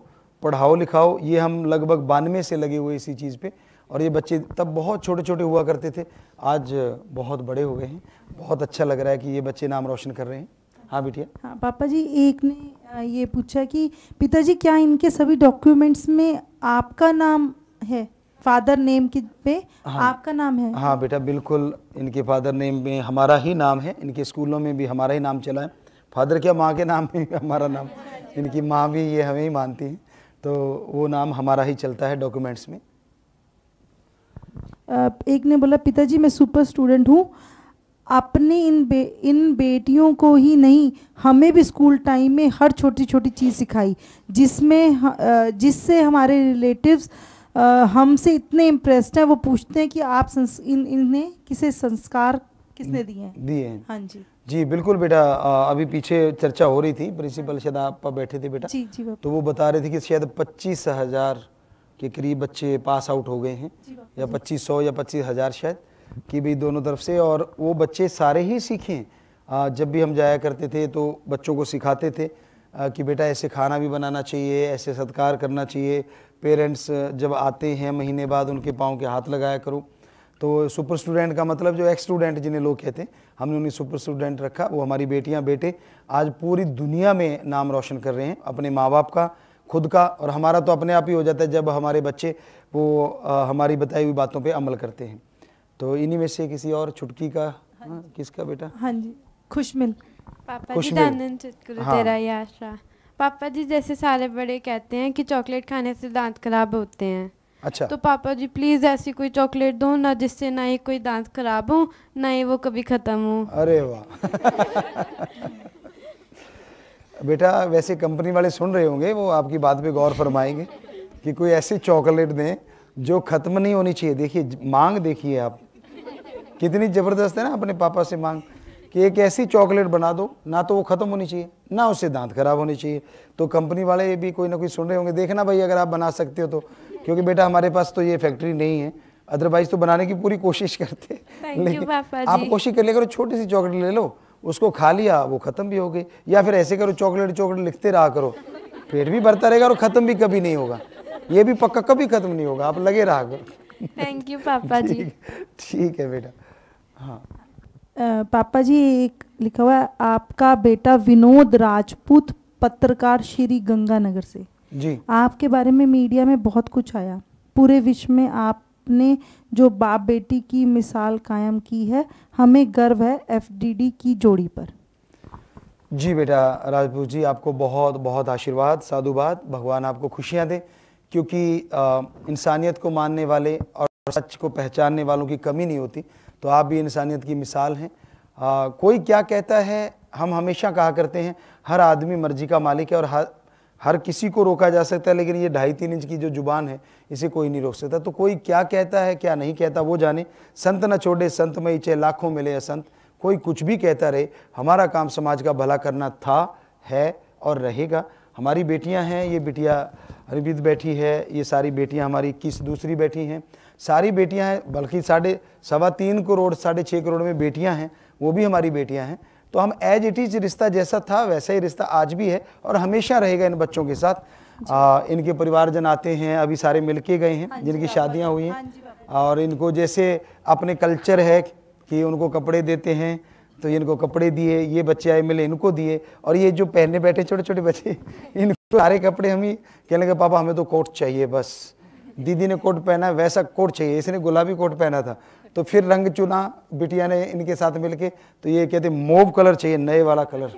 पढ़ाओ लिखाओ, ये हम लगभग 92 से लगे हुए इसी चीज़ पे। और ये बच्चे तब बहुत छोटे छोटे हुआ करते थे, आज बहुत बड़े हो गए हैं। बहुत अच्छा लग रहा है कि ये बच्चे नाम रोशन कर रहे हैं। हाँ बिटिया। हाँ पापा जी, एक ने ये पूछा कि पिताजी क्या इनके सभी डॉक्यूमेंट्स में आपका नाम है, फादर नेम के पे आपका नाम है? हाँ बेटा बिल्कुल, इनके फादर नेम में हमारा ही नाम है, इनके स्कूलों में भी हमारा ही नाम चला है। फादर क्या, माँ के नाम में हमारा नाम, इनकी माँ भी ये हमें ही मानती हैं, तो वो नाम हमारा ही चलता है डॉक्यूमेंट्स में। एक ने बोला पिताजी मैं सुपर स्टूडेंट हूँ, अपने इन बेटियों को ही नहीं हमें भी स्कूल टाइम में हर छोटी छोटी चीज़ सिखाई, जिससे हमारे रिलेटिव्स हमसे इतने इम्प्रेस्ड हैं, वो पूछते हैं कि आप इन्हें किसे संस्कार किसने दिए हैं? हाँ जी जी बिल्कुल बेटा। अभी पीछे चर्चा हो रही थी, प्रिंसिपल शायद आप बैठे थे बेटा, जी तो वो बता रहे थे कि शायद 25,000 के करीब बच्चे पास आउट हो गए हैं, या 2500 या 25,000 शायद, कि भी दोनों तरफ से। और वो बच्चे सारे ही सीखें। जब भी हम जाया करते थे तो बच्चों को सिखाते थे कि बेटा ऐसे खाना भी बनाना चाहिए, ऐसे सत्कार करना चाहिए, पेरेंट्स जब आते हैं महीने बाद उनके पाँव के हाथ लगाया करो। तो सुपर स्टूडेंट का मतलब जो एक्स स्टूडेंट जिन्हें लोग कहते हैं, हमने उन्हें सुपर स्टूडेंट रखा। वो हमारी बेटियां बेटे आज पूरी दुनिया में नाम रोशन कर रहे हैं, अपने माँ बाप का, खुद का, और हमारा तो अपने आप ही हो जाता है जब हमारे बच्चे वो हमारी बताई हुई बातों पे अमल करते हैं। तो इन्हीं में से किसी और छुटकी का, किसका बेटा? हाँ जी, खुशमिल। पापा जी दानंद चितकुरु तेरा ही आशा। पापा जी जैसे सारे बड़े कहते हैं कि चॉकलेट खाने से दांत खराब होते हैं, अच्छा, तो पापा जी प्लीज ऐसी कोई चॉकलेट दो ना जिससे ना ही कोई दांत खराब हो ना ही वो कभी खत्म हो। अरे वाह बेटा, वैसे कंपनी वाले सुन रहे होंगे, वो आपकी बात पे गौर फरमाएंगे कि कोई ऐसी चॉकलेट दें जो खत्म नहीं होनी चाहिए। देखिए मांग देखिए आप कितनी ज़बरदस्त है ना, अपने पापा से मांग कि एक ऐसी चॉकलेट बना दो ना तो वो ख़त्म होनी चाहिए ना उससे दांत खराब होने चाहिए। तो कंपनी वाले भी कोई ना कोई सुन रहे होंगे, देखना भाई अगर आप बना सकते हो तो, क्योंकि बेटा हमारे पास तो ये फैक्ट्री नहीं है, अदरवाइज तो बनाने की पूरी कोशिश करते हैं। लेकिन आप कोशिश कर लिया करो, छोटी सी चॉकलेट ले लो, उसको खा लिया वो ख़त्म भी हो गई। या फिर ऐसे करो, चॉकलेट चॉकलेट लिखते रहा करो, पेट भी भरता रहेगा और ख़त्म भी कभी नहीं होगा, ये भी पक्का कभी ख़त्म नहीं होगा, आप लगे रहा करो। थैंक यू पापा जी। ठीक है बेटा। हाँ पापा जी, एक लिखा हुआ है आपका बेटा विनोद राजपूत, पत्रकार, श्री गंगानगर से जी। आपके बारे में मीडिया में बहुत कुछ आया, पूरे विश्व में आपने जो बाप बेटी की मिसाल कायम की है, हमें गर्व है एफडीडी की जोड़ी पर। जी बेटा राजपूत जी, आपको बहुत बहुत आशीर्वाद, साधुवाद, भगवान आपको खुशियाँ दे, क्योंकि इंसानियत को मानने वाले और सच को पहचानने वालों की कमी नहीं होती। तो आप भी इंसानियत की मिसाल हैं। कोई क्या कहता है, हम हमेशा कहा करते हैं हर आदमी मर्जी का मालिक है और हर किसी को रोका जा सकता है, लेकिन ये 2.5-3 इंच की जो जुबान है इसे कोई नहीं रोक सकता। तो कोई क्या कहता है क्या नहीं कहता वो जाने, संत न छोड़े संतमयी, चाहे लाखों मिले असंत, कोई कुछ भी कहता रहे, हमारा काम समाज का भला करना था, है और रहेगा। हमारी बेटियां हैं, ये बिटिया हरिप्रीत बैठी है, ये सारी बेटियां हमारी 21 दूसरी बैठी हैं, सारी बेटियां हैं, बल्कि 3.25 करोड़ 6.5 करोड़ में बेटियां हैं, वो भी हमारी बेटियां हैं। तो हम एज इट इज रिश्ता जैसा था वैसा ही रिश्ता आज भी है और हमेशा रहेगा इन बच्चों के साथ। इनके परिवारजन आते हैं, अभी सारे मिल के गए हैं जिनकी शादियां हुई हैं, और इनको जैसे अपने कल्चर है कि उनको कपड़े देते हैं, तो इनको कपड़े दिए, ये बच्चे आए मिले इनको दिए, और ये जो पहनने बैठे छोटे छोटे बच्चे इनको सारे कपड़े हम ही कहने लगे पापा हमें तो कोट चाहिए बस। दीदी ने कोट पहना वैसा कोट चाहिए, इसने गुलाबी कोट पहना था, तो फिर रंग चुना बिटिया ने इनके साथ मिलके, तो ये कहते मोव कलर चाहिए, नए वाला कलर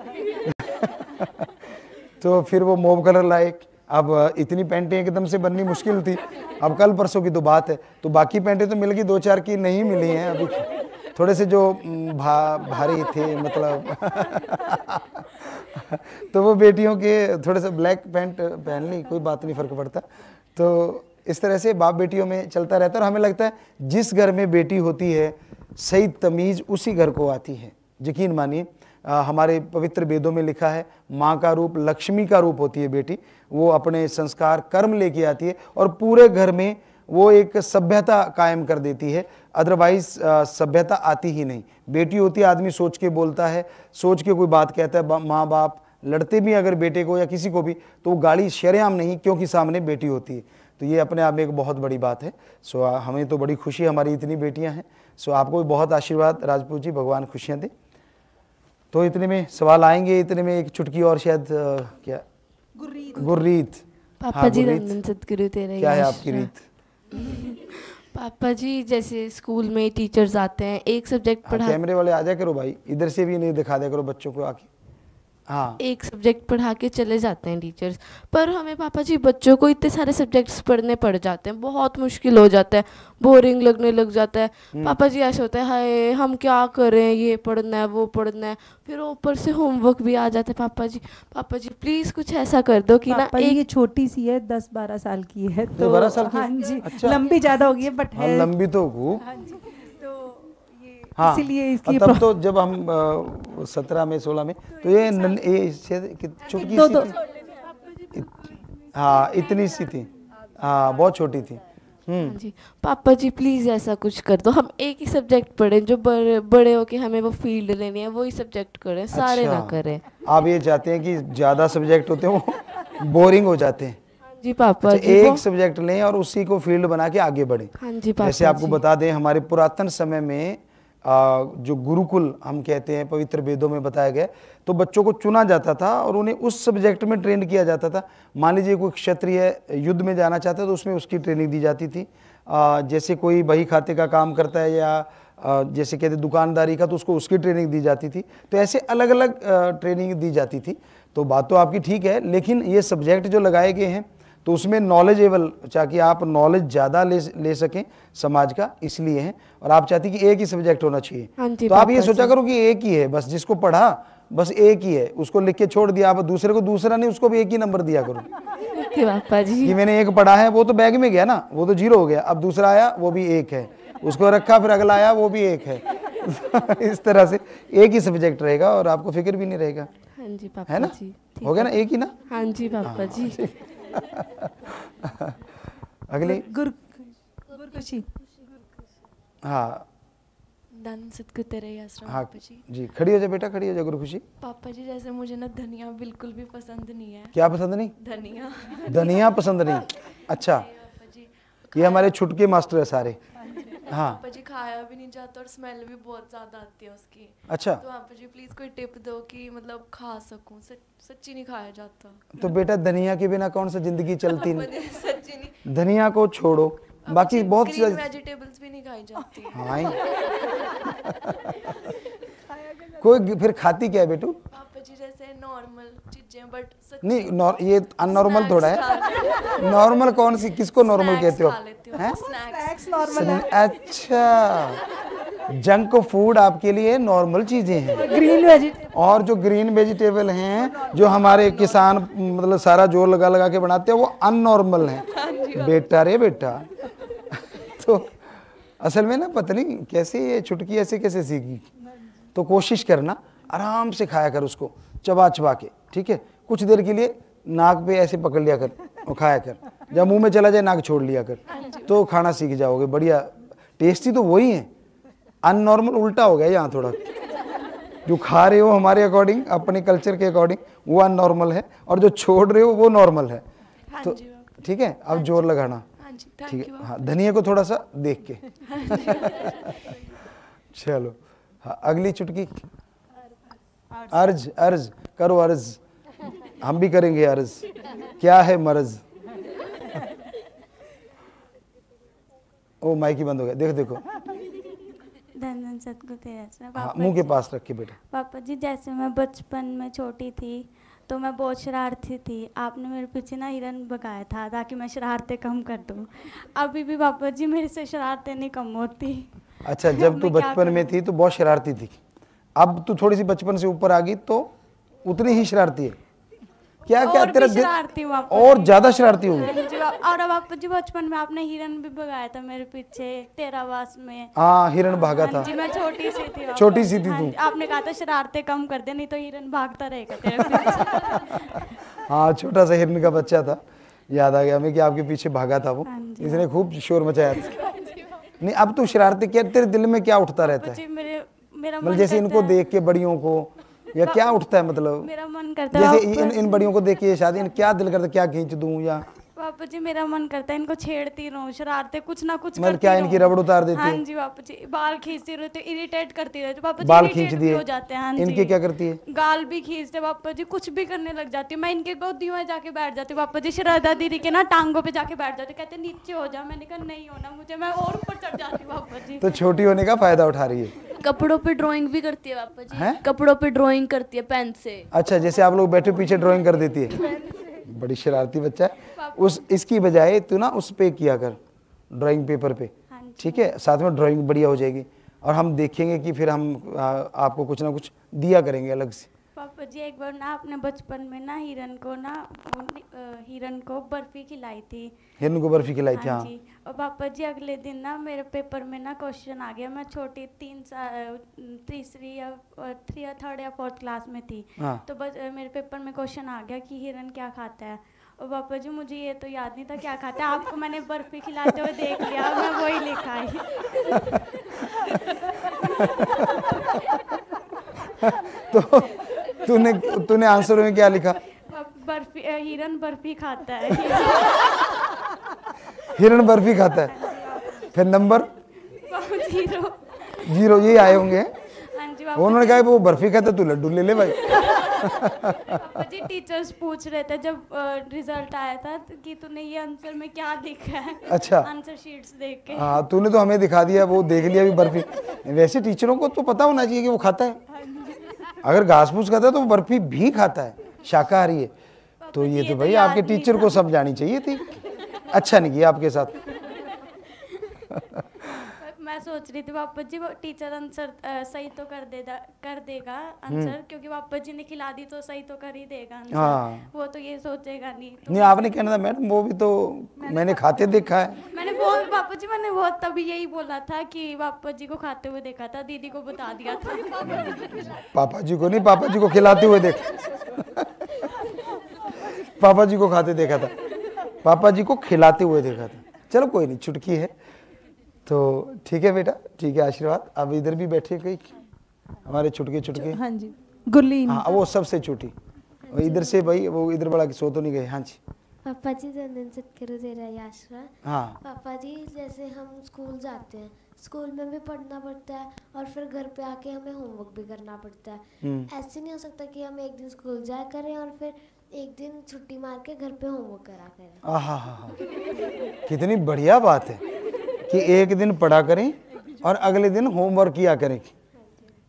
तो फिर वो मोव कलर लाए। अब इतनी पैंटें एकदम से बननी मुश्किल थी, अब कल परसों की तो बात है, तो बाकी पैंटें तो मिल गई, 2-4 की नहीं मिली हैं अभी, थोड़े से जो भारी थे मतलब तो वो बेटियों के थोड़े से ब्लैक पैंट पहन ली, कोई बात नहीं, फ़र्क पड़ता। तो इस तरह से बाप बेटियों में चलता रहता है, और हमें लगता है जिस घर में बेटी होती है सही तमीज़ उसी घर को आती है। यकीन मानिए हमारे पवित्र वेदों में लिखा है माँ का रूप लक्ष्मी का रूप होती है बेटी, वो अपने संस्कार कर्म लेके आती है और पूरे घर में वो एक सभ्यता कायम कर देती है, अदरवाइज सभ्यता आती ही नहीं। बेटी होती है आदमी सोच के बोलता है, सोच के कोई बात कहता है, माँ बाप लड़ते भी अगर बेटे को या किसी को भी तो वो गाली शरेआम नहीं, क्योंकि सामने बेटी होती है। तो ये अपने आप में एक बहुत बड़ी बात है। सो हमें तो बड़ी खुशी, हमारी इतनी बेटियां हैं। सो आपको भी बहुत आशीर्वाद राजपूत जी, भगवान खुशियां दे। तो इतने में सवाल आएंगे, इतने में एक चुटकी और शायद क्या गुररीत पापा जी नंदन सतगुरु तेरे क्या है आपकी रीत? पापा जी जैसे स्कूल में टीचर्स आते हैं, एक सब्जेक्ट पढ़ा, कैमरे वाले आ जाया करो भाई, इधर से भी नहीं दिखा दिया करो बच्चों को आके। हाँ, एक सब्जेक्ट पढ़ा के चले जाते हैं टीचर्स, पर हमें पापा जी बच्चों को इतने सारे सब्जेक्ट्स पढ़ने पड़ जाते हैं, बहुत मुश्किल हो जाता है, बोरिंग लगने लग जाता है। पापा जी ऐसा होता है हाय हम क्या करें, ये पढ़ना है वो पढ़ना है, फिर ऊपर से होमवर्क भी आ जाता है। पापा जी प्लीज कुछ ऐसा कर दो कि ना एक ये छोटी सी है 10-12 साल की है, तो 12 साल की? हाँ जी, अच्छा। लंबी ज्यादा हो गई है बट है लंबी तो खूब। हाँ, इसीलिए इसकी तब तो जब हम 17 में 16 में तो ये चुटकी सी थी, हाँ इतनी सी थी, हाँ बहुत छोटी थी। जी पापा जी प्लीज ऐसा कुछ कर दो, हम एक ही सब्जेक्ट पढ़ें, जो बड़े हो के हमें वो फील्ड लेनी है वही सब्जेक्ट करें, सारे ना करें। आप ये चाहते हैं कि ज्यादा सब्जेक्ट होते हैं वो बोरिंग हो जाते हैं? जी पापा जी, एक सब्जेक्ट लें और उसी को फील्ड बना के आगे बढ़े। हाँ जी पापा। जैसे आपको बता दें हमारे पुरातन समय में जो गुरुकुल हम कहते हैं पवित्र वेदों में बताया गया, तो बच्चों को चुना जाता था और उन्हें उस सब्जेक्ट में ट्रेन किया जाता था। मान लीजिए कोई क्षत्रिय युद्ध में जाना चाहता है तो उसमें उसकी ट्रेनिंग दी जाती थी। जैसे कोई बही खाते का काम करता है या जैसे कहते दुकानदारी का, तो उसको उसकी ट्रेनिंग दी जाती थी। तो ऐसे अलग अलग ट्रेनिंग दी जाती थी। तो बात तो आपकी ठीक है, लेकिन ये सब्जेक्ट जो लगाए गए हैं तो उसमें नॉलेजेबल, ताकि आप नॉलेज ज़्यादा ले सकें समाज का, इसलिए है। और आप चाहती कि एक ही सब्जेक्ट होना चाहिए, तो आप ये सोचा करो कि एक ही है बस, जिसको पढ़ा बस एक ही है, उसको लिख के छोड़ दिया। आप दूसरे को दूसरा नहीं, उसको भी एक ही नंबर दिया करो पापा जी कि मैंने एक पढ़ा है, वो तो बैग में गया ना, वो तो 0 हो गया। अब दूसरा आया वो भी 1 है, उसको रखा, फिर अगला आया वो भी 1 है इस तरह से एक ही सब्जेक्ट रहेगा और आपको फिक्र भी नहीं रहेगा। हाँ जी पापा है ना जी, हो गया ना, एक ही ना? हाँ जी पापा जी। अगली गुरखुशी। हाँ हाँ जी, खड़ी हो जा बेटा, खड़ी हो जा गुरखुशी। पापा जी जैसे मुझे ना धनिया बिल्कुल भी पसंद नहीं है। क्या पसंद नहीं? धनिया। धनिया पसंद नहीं? अच्छा, ये हमारे छुटके मास्टर है सारे। हाँ पापा जी खाया भी नहीं जाता और स्मेल भी बहुत ज्यादा आती है उसकी। अच्छा, तो पापा जी प्लीज कोई टिप दो कि मतलब खा सकूं, सच्ची नहीं खाया जाता। तो बेटा धनिया के बिना कौन सा जिंदगी चलती नहीं, सच्ची नहीं। धनिया को छोड़ो, बाकी बहुत सी वेजिटेबल्स भी नहीं खाई जाती। हाँ कोई फिर खाती क्या है बेटू? पापा जी जैसे नॉर्मल चीजें, बट नहीं ये अननॉर्मल थोड़ा है। नॉर्मल कौन सी, किसको नॉर्मल कहते हो? हैं? Snacks normal. अच्छा, जंक फूड आपके लिए नॉर्मल चीजें हैं। ग्रीन वेजिटेबल, और जो ग्रीन वेजिटेबल हैं जो हमारे किसान मतलब सारा जोर लगा लगा के बनाते हैं, वो अननॉर्मल हैं बेटा रे बेटा। तो असल में ना पता नहीं कैसे ये छुटकी ऐसे कैसे सीखी। तो कोशिश करना आराम से खाया कर उसको, चबा चबा के, ठीक है? कुछ देर के लिए नाक पे ऐसे पकड़ लिया कर और खाया कर, जब मुंह में चला जाए नाक छोड़ लिया कर, तो खाना सीख जाओगे। बढ़िया टेस्टी तो वही है, अननॉर्मल उल्टा हो गया यहाँ थोड़ा। जो खा रहे हो हमारे अकॉर्डिंग, अपने कल्चर के अकॉर्डिंग, वो अननॉर्मल है, और जो छोड़ रहे हो वो नॉर्मल है। तो ठीक है, अब जोर लगाना, ठीक है? हाँ, धनिया को थोड़ा सा देख के। चलो हाँ, अगली चुटकी अर्ज अर्ज करो अर्ज, हम भी करेंगे अर्ज। क्या है मर्ज? ओ माइक ही बंद हो गया, देखो देखो। धन सतगुरु तेरा आसरा। हाँ, मुंह के पास रख के बेटा। पापा जी जैसे मैं बचपन में छोटी थी तो मैं बहुत शरारती थी। आपने मेरे पीछे ना हिरन भगाया था ताकि मैं शरारतें कम कर दूं। अभी भी पापा जी मेरे से शरारतें नहीं कम होती। अच्छा, जब तू बचपन में थी तो बहुत शरारती थी, अब तू थोड़ी सी बचपन से ऊपर आ गई तो उतनी ही शरारती है? क्या क्या तेरा शरारती हूँ और ज्यादा शरारती हो गई? और अब पापा जी बचपन में आपने हिरन भी भगाया था मेरे पीछे तेरावास में। हाँ, हिरन भागा था जी, मैं छोटी सी थी। छोटी सी थी तू। आपने कहा था शरारतें कम कर दे नहीं तो हिरन भागता रहेगा तेरे पीछे। हाँ, छोटा सा हिरन का बच्चा था, याद आ गया हमें कि आपके पीछे भागा था वो, इसने खूब शोर मचाया था। नहीं, अब तू शरारतें क्या, तेरे दिल में क्या उठता रहता है? मतलब जैसे इनको देख के बड़ियों को, या क्या उठता है? मतलब मेरा मन करता है जैसे इन बड़ियों को देख के शादी, क्या दिल करता है, क्या खींच दूं? या पापा जी मेरा मन करता है इनको छेड़ती रहूं, शरारतें कुछ ना कुछ मतलब क्या इनकी रबड़ उतार देती है? हाँ जी पापा जी, बाल खींचती रहती, इरिटेट करती रहती पापा जी। बाल खींच दिए हो जाते हैं। हाँ जी। इनके क्या करती है? गाल भी खींचते पापा जी, कुछ भी करने लग जाती हूँ। मैं इनके गोदियों में जाके बैठ जाती हूँ पापा जी, शरारदा दीदी के ना टांगों पे जाके बैठ जाती, कहते नीचे हो जा। मैंने कहा नहीं होना मुझे, मैं और ऊपर चढ़ जाती हूँ पापा जी। तो छोटी होने का फायदा उठा रही है। कपड़ों पे ड्राइंग भी करती है पापा जी, कपड़ों पे ड्राइंग करती है पेन से। अच्छा, जैसे आप लोग बैठे पीछे ड्राइंग कर देती है, बड़ी शरारती बच्चा है। उस इसकी बजाय तू ना उस पे किया कर, ड्राइंग पेपर पे, ठीक है? साथ में ड्राइंग बढ़िया हो जाएगी और हम देखेंगे कि फिर हम आपको कुछ ना कुछ दिया करेंगे अलग से। पापा जी एक बार ना आपने बचपन में ना हिरन को बर्फी खिलाई थी। हिरन को बर्फी खिलाई थी, हाँ जी। और पापा जी अगले दिन ना मेरे पेपर में ना क्वेश्चन आ गया, मैं छोटी तीसरी या थर्ड या फोर्थ क्लास में थी। तो मेरे पेपर में क्वेश्चन आ गया कि हिरन क्या खाता है। और पापा जी मुझे ये तो याद नहीं था क्या खाता है, आपको मैंने बर्फी खिलाते हुए देख लिया, मैं वही लिखा है। तो तूने आंसर में क्या लिखा? बर्फी, हिरन बर्फी खाता है। हिरन बर्फी खाता है, फिर नंबर 0 ये आए होंगे। उन्होंने कहा वो बर्फी खाता, तू लड्डू ले ले भाई। पापा जी टीचर्स पूछ रहे थे जब रिजल्ट आया था कि तूने ये आंसर में क्या लिखा है। अच्छा, आंसर शीट्स देख के। हाँ, तूने तो हमें दिखा दिया, वो देख लिया भी बर्फी। वैसे टीचरों को तो पता होना चाहिए कि वो खाता है, अगर घास फूस खाता है तो वो बर्फी भी खाता है, शाकाहारी है। तो ये तो भाई आपके टीचर को समझानी चाहिए थी, अच्छा नहीं किया आपके साथ। मैं सोच रही थी पापा जी वो टीचर आंसर सही तो कर देगा आंसर, क्योंकि पापा जी ने खिला दी तो सही तो कर ही देगा आंसर। हाँ, वो तो ये सोचेगा नहीं। तो नहीं, आपने कहना था मैडम वो भी तो मैंने खाते देखा है। मैंने पापा जी मैंने वो तभी यही बोला था कि पापा जी को खाते हुए देखा था, दीदी को बता दिया था। पापा जी को नहीं, पापा जी को खिलाते हुए देखा। पापा जी को खाते देखा था, पापा जी को खिलाते हुए देखा था। चलो कोई नहीं, चुटकी है तो ठीक है बेटा, ठीक है, आशीर्वाद। अब इधर भी बैठे कई हमारे छुटके। हाँ जी, गुरलीन। हाँ, वो सबसे छोटी इधर से भाई, वो इधर बड़ा सो तो नहीं गए। हाँ जी पापा जी, धन सतगुरु तेरा आसरा। हाँ पापा जी जैसे हम स्कूल जाते हैं, स्कूल में भी पढ़ना पड़ता है और फिर घर पे आके हमें होमवर्क भी करना पड़ता है। ऐसे नहीं हो सकता कि हम एक दिन स्कूल जाया करें और फिर एक दिन छुट्टी मार के घर पे होमवर्क करा करें। हाँ, कितनी बढ़िया बात है कि एक दिन पढ़ा करें और अगले दिन होमवर्क किया करें।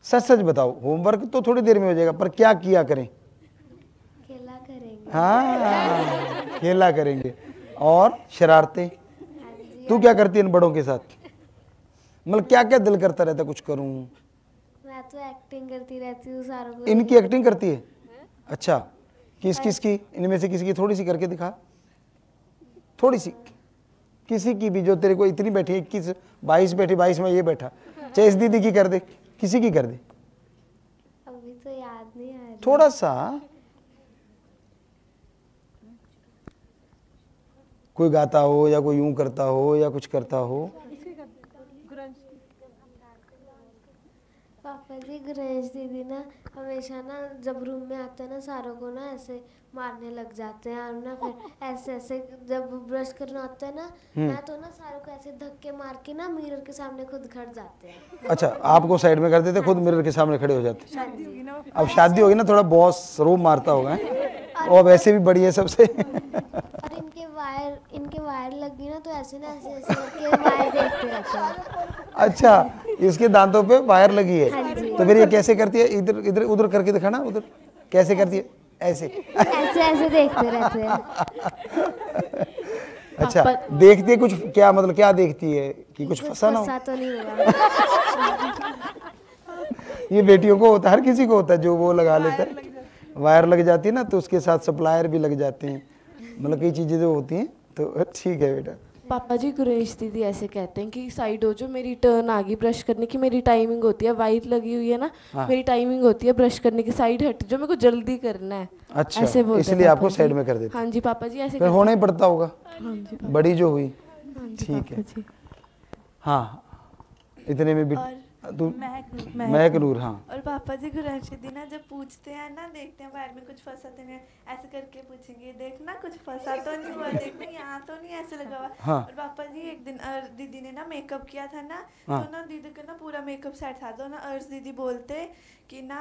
सच सच बताओ, होमवर्क तो थोड़ी देर में हो जाएगा, पर क्या किया करें? खेला करेंगे। हाँ, खेला करेंगे। और शरारतें तू क्या करती है इन बड़ों के साथ? मतलब क्या क्या दिल करता रहता कुछ करूं? मैं तो एक्टिंग करती रहती हूँ सारों को। इनकी एक्टिंग करती है? अच्छा, किस की? इनमें से किसी की थोड़ी सी करके दिखा, थोड़ी सी किसी की भी, जो तेरे को इतनी बैठी 21 22 बैठी, 22 में ये बैठा, चाहे इस दीदी की कर दे, किसी की कर दे। अभी तो याद नहीं आ रही। थोड़ा सा कोई गाता हो या कोई यूं करता हो या कुछ करता हो। पापा जी गुरेश दीदी ना हमेशा ना जब रूम में आते हैं ना सारों को ना ऐसे मारने लग जाते हैं और ना फिर ऐसे ऐसे जब ब्रश करना होता है ना, मैं तो ना सारों को ऐसे धक्के मार के ना मिरर के सामने खुद खड़ जाते हैं। अच्छा, आपको साइड में कर देते, खुद मिरर के सामने खड़े हो जाते। अब शादी होगी ना, थोड़ा बॉस रोब मारता होगा और वैसे भी बड़ी है सबसे। और इनके वायर लग गई ना, तो ऐसे ना ऐसे ऐसे करके वायर देखते रहते हैं। अच्छा, इसके दांतों पे वायर लगी है। हाँ जी। तो फिर ये कैसे करती है? इधर इधर उधर करके दिखाना, उधर कैसे करती है? ऐसे ऐसे ऐसे देखते रहते हैं। अच्छा, देखती है कुछ? क्या मतलब क्या देखती है कि कुछ फंसा ना हो? फंसा तो नहीं होगा। ये बेटियों को होता है, हर किसी को होता है जो वो लगा लेता है। वायर लग जाती है ना, तो उसके साथ सप्लायर भी लग जाते हैं, मतलब कई चीज़ें जो होती हैं। तो ठीक है बेटा। पापा जी गुरेश दीदी ऐसे कहते हैं कि साइड हो जो, मेरी टर्न आ गई ब्रश करने की, मेरी टाइमिंग होती है, वाइट लगी हुई है ना, हाँ। मेरी टाइमिंग होती है ब्रश करने की, साइड हट जो, मेरे को जल्दी करना है। अच्छा, ऐसे बोलते हैं इसलिए आपको पापा साइड जी। में कर देते। हाँ जी पापा जी ऐसे फिर होना ही पड़ता होगा। हाँ जी पापा। बड़ी जो हुई, हाँ जी ठीक है। पापा जी। हाँ, इतने में भी तू महक नूर। हाँ, और पापा जी गुरंशी दी ना जब पूछते हैं ना, देखते हैं वायर में कुछ फंसा तो नहीं है, ऐसे करके पूछेंगे, देखना कुछ फंसा तो नहीं हुआ, देखना यहाँ तो नहीं ऐसे लगा हुआ। हाँ। और पापा जी एक दिन दीदी ने ना मेकअप किया था ना, हाँ। तो ना दीदी का ना पूरा मेकअप सेट था, तो ना अर्ज दीदी बोलते कि ना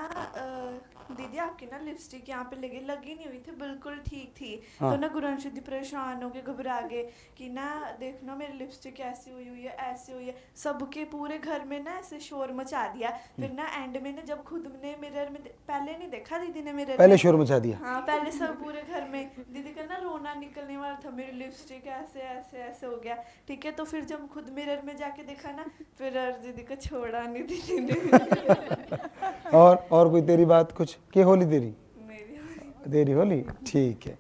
दीदी आपकी ना लिपस्टिक यहाँ पे लगी नहीं हुई थी, बिल्कुल ठीक थी। हाँ। तो ना गुरंशी दी परेशान हो के घबरा गए कि ना देखना मेरी लिपस्टिक ऐसी हुई है, ऐसी हुई है। सबके पूरे घर में ना ऐसे शोर मचा दिया। फिर ना एंड में ना जब खुद ने मिरर में पहले नहीं देखा दीदी ने मिरर पहले में, शोर मचा दिया। हाँ पहले सब पूरे घर में, दीदी का ना रोना निकलने वाला था, मेरी लिपस्टिक ऐसे ऐसे ऐसे हो गया। ठीक है, तो फिर जब खुद मिरर में जाके देखा ना, फिर दीदी को छोड़ा नहीं दीदी ने। और कोई तेरी बात कुछ के होली तेरी होली, ठीक है।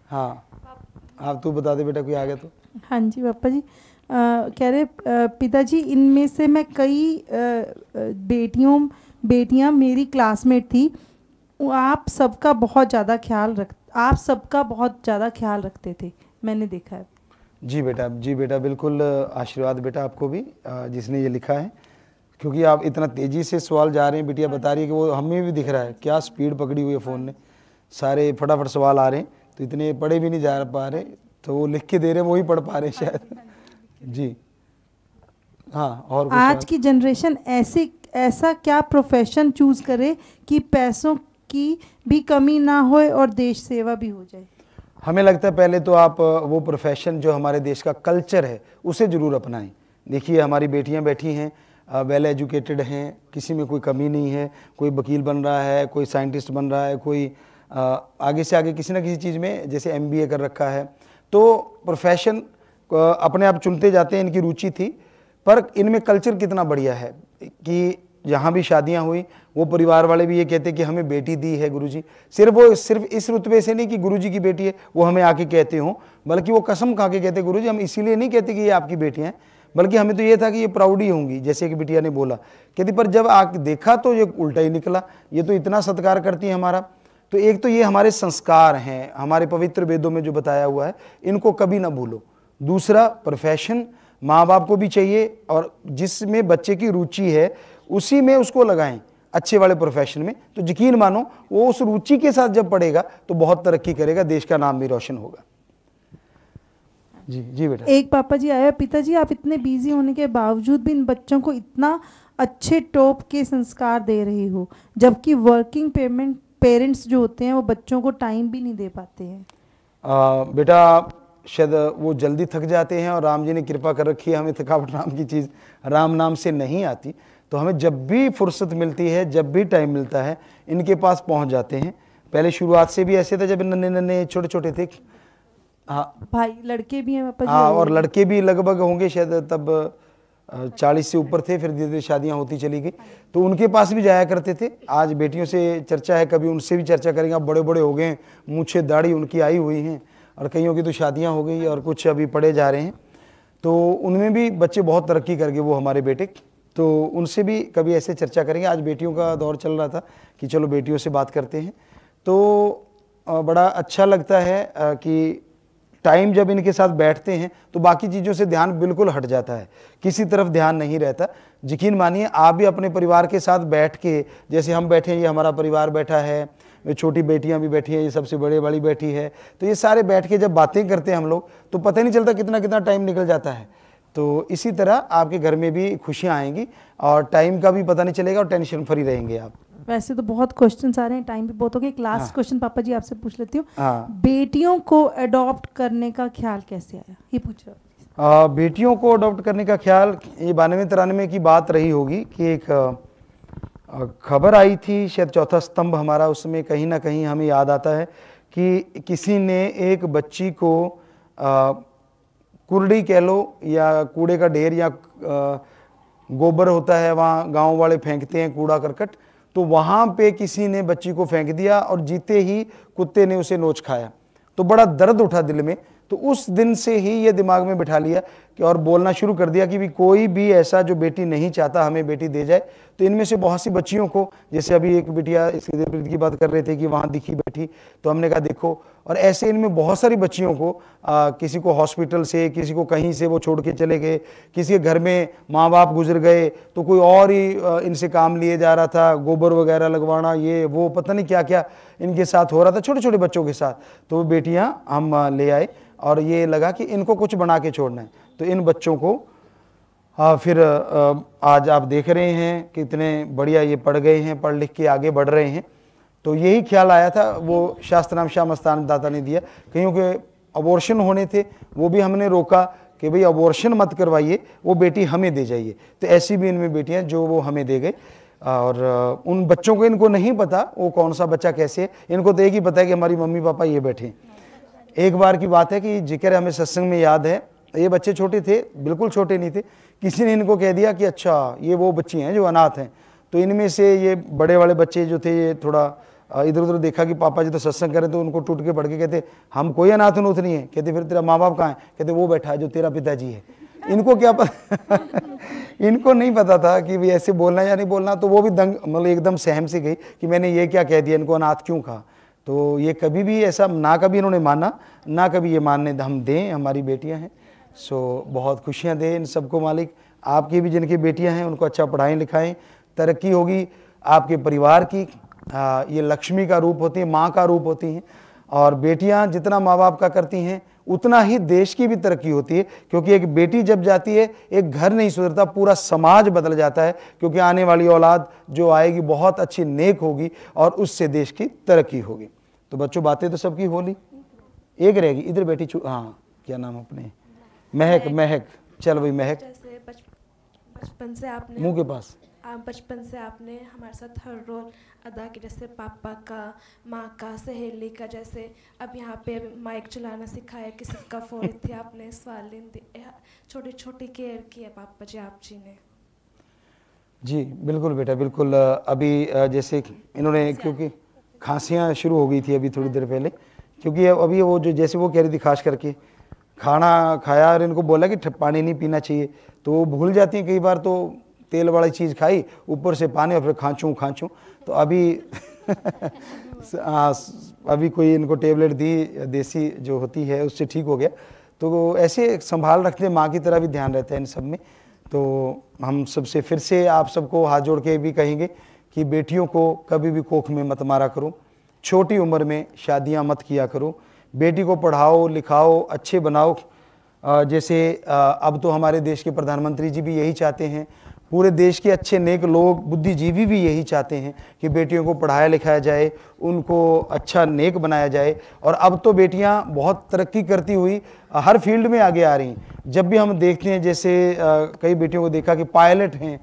हाँ, आप तू बता दे बेटा, कोई आ गया तो। हाँ जी पापा जी, कह रहे पिताजी इनमें से मैं कई बेटियां मेरी क्लासमेट थी, आप सबका बहुत ज़्यादा ख्याल रखते थे, मैंने देखा है। जी बेटा बिल्कुल, आशीर्वाद बेटा आपको भी जिसने ये लिखा है, क्योंकि आप इतना तेज़ी से सवाल जा रहे हैं। बिटिया बता रही है कि वो हमें भी दिख रहा है, क्या स्पीड पकड़ी हुई है फ़ोन ने, सारे फटाफट सवाल आ रहे हैं, तो इतने पढ़े भी नहीं जा पा रहे, तो वो लिख के दे रहे हैं, वो ही पढ़ पा रहे हैं शायद। जी हाँ, और आज की जनरेशन ऐसा क्या प्रोफेशन चूज करे कि पैसों की भी कमी ना होए और देश सेवा भी हो जाए? हमें लगता है पहले तो आप वो प्रोफेशन जो हमारे देश का कल्चर है उसे ज़रूर अपनाएं। देखिए हमारी बेटियां बैठी हैं, वेल एजुकेटेड हैं, किसी में कोई कमी नहीं है, कोई वकील बन रहा है, कोई साइंटिस्ट बन रहा है, कोई आगे से आगे किसी ना किसी चीज़ में जैसे MBA कर रखा है। तो प्रोफेशन अपने आप चुनते जाते हैं, इनकी रुचि थी, पर इनमें कल्चर कितना बढ़िया है कि जहाँ भी शादियाँ हुई वो परिवार वाले भी ये कहते कि हमें बेटी दी है गुरुजी। सिर्फ इस रुतबे से नहीं कि गुरुजी की बेटी है वो हमें आके कहते हों, बल्कि वो कसम खा के कहते गुरुजी हम इसीलिए नहीं कहते कि ये आपकी बेटियाँ हैं, बल्कि हमें तो ये था कि ये प्राउड ही होंगी, जैसे कि बिटिया ने बोला। कहती पर जब आके देखा तो ये उल्टा ही निकला, ये तो इतना सत्कार करती है हमारा। तो एक तो ये हमारे संस्कार हैं, हमारे पवित्र वेदों में जो बताया हुआ है, इनको कभी ना भूलो। दूसरा, प्रोफेशन माँ बाप को भी चाहिए, और जिसमें बच्चे की रुचि है उसी में उसको लगाएं, अच्छे वाले प्रोफेशन में। तो यकीन मानो वो उस रुचि के साथ जब पढ़ेगा तो बहुत तरक्की करेगा, देश का नाम भी रोशन होगा। जी बेटा। एक पापा जी आया, पिताजी आप इतने बिजी होने के बावजूद भी इन बच्चों को इतना अच्छे टॉप के संस्कार दे रही हो, जबकि वर्किंग पेरेंट्स जो होते हैं वो बच्चों को टाइम भी नहीं दे पाते हैं। बेटा शायद वो जल्दी थक जाते हैं, और राम जी ने कृपा कर रखी है, हमें थकावट नाम की चीज़ राम नाम से नहीं आती। तो हमें जब भी फुर्सत मिलती है, जब भी टाइम मिलता है, इनके पास पहुंच जाते हैं। पहले शुरुआत से भी ऐसे थे, जब नन्हे छोटे छोटे थे। हाँ भाई लड़के भी हैं पापा जी? हाँ, और लड़के भी लगभग होंगे शायद तब 40 से ऊपर थे, फिर धीरे धीरे शादियाँ होती चली गई, तो उनके पास भी जाया करते थे। आज बेटियों से चर्चा है, कभी उनसे भी चर्चा करेंगे। अब बड़े बड़े हो गए हैं, मूछे दाढ़ी उनकी आई हुई हैं, और कईयों की तो शादियाँ हो गई और कुछ अभी पढ़े जा रहे हैं। तो उनमें भी बच्चे बहुत तरक्की कर गए वो हमारे बेटे, तो उनसे भी कभी ऐसे चर्चा करेंगे। आज बेटियों का दौर चल रहा था कि चलो बेटियों से बात करते हैं, तो बड़ा अच्छा लगता है कि टाइम जब इनके साथ बैठते हैं तो बाकी चीज़ों से ध्यान बिल्कुल हट जाता है, किसी तरफ ध्यान नहीं रहता। यकीन मानिए आप भी अपने परिवार के साथ बैठ के, जैसे हम बैठे हैं, ये हमारा परिवार बैठा है, छोटी बेटियां भी बैठी हैं, ये सबसे बड़े वाली बैठी है, तो ये सारे बैठ के जब बातें करते हैं हम लोग, तो पता ही नहीं चलता कितना कितना टाइम निकल जाता है। तो इसी तरह आपके घर में भी खुशियां आएंगी और टाइम का भी पता नहीं चलेगा और टेंशन फ्री रहेंगे आप। वैसे तो बहुत क्वेश्चंस आ रहे हैं, टाइम भी बहुत हो गया। एक लास्ट हाँ। क्वेश्चन पापा जी आपसे पूछ लेती हूँ। हाँ। बेटियों को अडॉप्ट करने का ख्याल कैसे आया, ये पूछ रहा हूँ। बेटियों को अडॉप्ट करने का ख्याल ये 92-93 की बात रही होगी कि एक खबर आई थी, शायद चौथा स्तंभ हमारा, उसमें कहीं ना कहीं हमें याद आता है कि किसी ने एक बच्ची को कुर्डी कह लो या कूड़े का ढेर या गोबर होता है वहाँ गांव वाले फेंकते हैं कूड़ा करकट, तो वहाँ पे किसी ने बच्ची को फेंक दिया और जीते ही कुत्ते ने उसे नोच खाया। तो बड़ा दर्द उठा दिल में। तो उस दिन से ही ये दिमाग में बिठा लिया कि और बोलना शुरू कर दिया कि भी कोई भी ऐसा जो बेटी नहीं चाहता हमें बेटी दे जाए। तो इनमें से बहुत सी बच्चियों को, जैसे अभी एक बिटिया इसकी की बात कर रहे थे कि वहाँ दिखी बैठी, तो हमने कहा देखो, और ऐसे इनमें बहुत सारी बच्चियों को किसी को हॉस्पिटल से, किसी को कहीं से वो छोड़ के चले गए, किसी के घर में माँ बाप गुजर गए तो कोई और ही इनसे काम लिए जा रहा था, गोबर वगैरह लगवाना, ये वो पता नहीं क्या क्या इनके साथ हो रहा था छोटे छोटे बच्चों के साथ। तो वो बेटियाँ हम ले आए और ये लगा कि इनको कुछ बना के छोड़ना है। तो इन बच्चों को फिर आज आप देख रहे हैं कितने बढ़िया ये पढ़ गए हैं, पढ़ लिख के आगे बढ़ रहे हैं। तो यही ख्याल आया था, वो शास्त्राम श्याम मस्तान दाता ने दिया। कहीं के अबॉर्शन होने थे, वो भी हमने रोका कि भाई अबॉर्शन मत करवाइए, वो बेटी हमें दे जाइए। तो ऐसी भी इनमें बेटियां जो वो हमें दे गए। और उन बच्चों को इनको नहीं पता वो कौन सा बच्चा कैसे है, इनको तो एक ही पता है कि हमारी मम्मी पापा ये बैठे हैं। एक बार की बात है कि जिक्र हमें सत्संग में याद है, ये बच्चे छोटे थे, बिल्कुल छोटे नहीं थे, किसी ने इनको कह दिया कि अच्छा ये वो बच्ची हैं जो अनाथ हैं। तो इनमें से ये बड़े वाले बच्चे जो थे ये थोड़ा इधर उधर देखा कि पापा जी तो सत्संग करें, तो उनको टूट के पड़ के कहते हम कोई अनाथ अनूथ नहीं है। कहते फिर तेरा माँ बाप कहाँ है? कहते वो बैठा है जो तेरा पिताजी है। इनको क्या पता इनको नहीं पता था कि भी ऐसे बोलना या नहीं बोलना। तो वो भी दंग मतलब एकदम सहम से गई कि मैंने ये क्या कह दिया, इनको अनाथ क्यों कहा। तो ये कभी भी ऐसा ना कभी इन्होंने माना, ना कभी ये मानने हम दें, हमारी बेटियां हैं। सो बहुत खुशियां दें इन सबको मालिक। आपकी भी जिनकी बेटियां हैं उनको अच्छा पढ़ाएं लिखाएं, तरक्की होगी आपके परिवार की। ये लक्ष्मी का रूप होती है, माँ का रूप होती हैं। और बेटियां जितना माँ बाप का करती हैं उतना ही देश की भी तरक्की होती है, क्योंकि एक बेटी जब जाती है एक घर नहीं सुधरता, पूरा समाज बदल जाता है। क्योंकि आने वाली औलाद जो आएगी बहुत अच्छी नेक होगी और उससे देश की तरक्की होगी। तो बच्चों बातें तो सबकी होली, एक रहेगी। इधर बेटी हाँ क्या नाम अपने? महक। महक चल भाई महक। जैसे बचपन से आपने मुंह के पास बचपन से आपने हमारे साथ हर रोल अदा किया, जैसे पापा का, माँ का, सहेली का। जैसे अब यहाँ पे माइक चलाना सिखाया, किसी का फोन थे आपने सवाल छोटी छोटी केयर की है पापा जी आप जी ने। जी बिल्कुल बेटा बिल्कुल। अभी जैसे इन्होंने क्योंकि खांसियाँ शुरू हो गई थी अभी थोड़ी देर पहले, क्योंकि अभी वो जो जैसे वो कह रही थी खास करके खाना खाया और इनको बोला कि पानी नहीं पीना चाहिए, तो वो भूल जाती हैं कई बार। तो तेल वाली चीज़ खाई, ऊपर से पानी और फिर खाँचूँ। तो अभी अभी कोई इनको टेबलेट दी देसी जो होती है उससे ठीक हो गया। तो ऐसे संभाल रखते हैं, माँ की तरह भी ध्यान रहता है इन सब में। तो हम सबसे फिर से आप सबको हाथ जोड़ के भी कहेंगे कि बेटियों को कभी भी कोख में मत मारा करो, छोटी उम्र में शादियाँ मत किया करो, बेटी को पढ़ाओ लिखाओ अच्छे बनाओ। जैसे अब तो हमारे देश के प्रधानमंत्री जी भी यही चाहते हैं, पूरे देश के अच्छे नेक लोग बुद्धिजीवी भी यही चाहते हैं कि बेटियों को पढ़ाया लिखाया जाए, उनको अच्छा नेक बनाया जाए। और अब तो बेटियां बहुत तरक्की करती हुई हर फील्ड में आगे आ रही हैं। जब भी हम देखते हैं जैसे कई बेटियों को देखा कि पायलट हैं,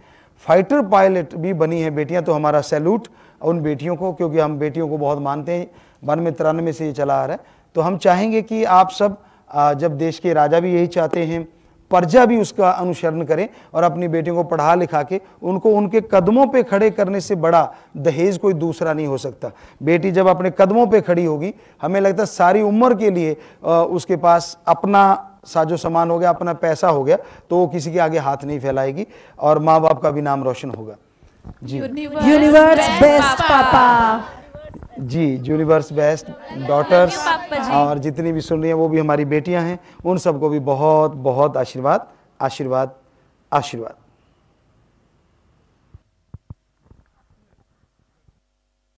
फाइटर पायलट भी बनी हैं बेटियां, तो हमारा सैल्यूट उन बेटियों को, क्योंकि हम बेटियों को बहुत मानते हैं। 92-93 से ये चला आ रहा है। तो हम चाहेंगे कि आप सब, जब देश के राजा भी यही चाहते हैं, प्रजा भी उसका अनुसरण करें और अपनी बेटियों को पढ़ा लिखा के उनको उनके कदमों पे खड़े करने से बड़ा दहेज कोई दूसरा नहीं हो सकता। बेटी जब अपने कदमों पे खड़ी होगी, हमें लगता है सारी उम्र के लिए उसके पास अपना साजो सामान हो गया, अपना पैसा हो गया, तो वो किसी के आगे हाथ नहीं फैलाएगी और माँ बाप का भी नाम रोशन होगा। जी यूनिवर्स बेस्ट पापा जी, यूनिवर्स बेस्ट डॉटर्स। और जितनी भी सुन रही हैं वो भी हमारी बेटियां हैं, उन सबको भी बहुत बहुत आशीर्वाद आशीर्वाद आशीर्वाद।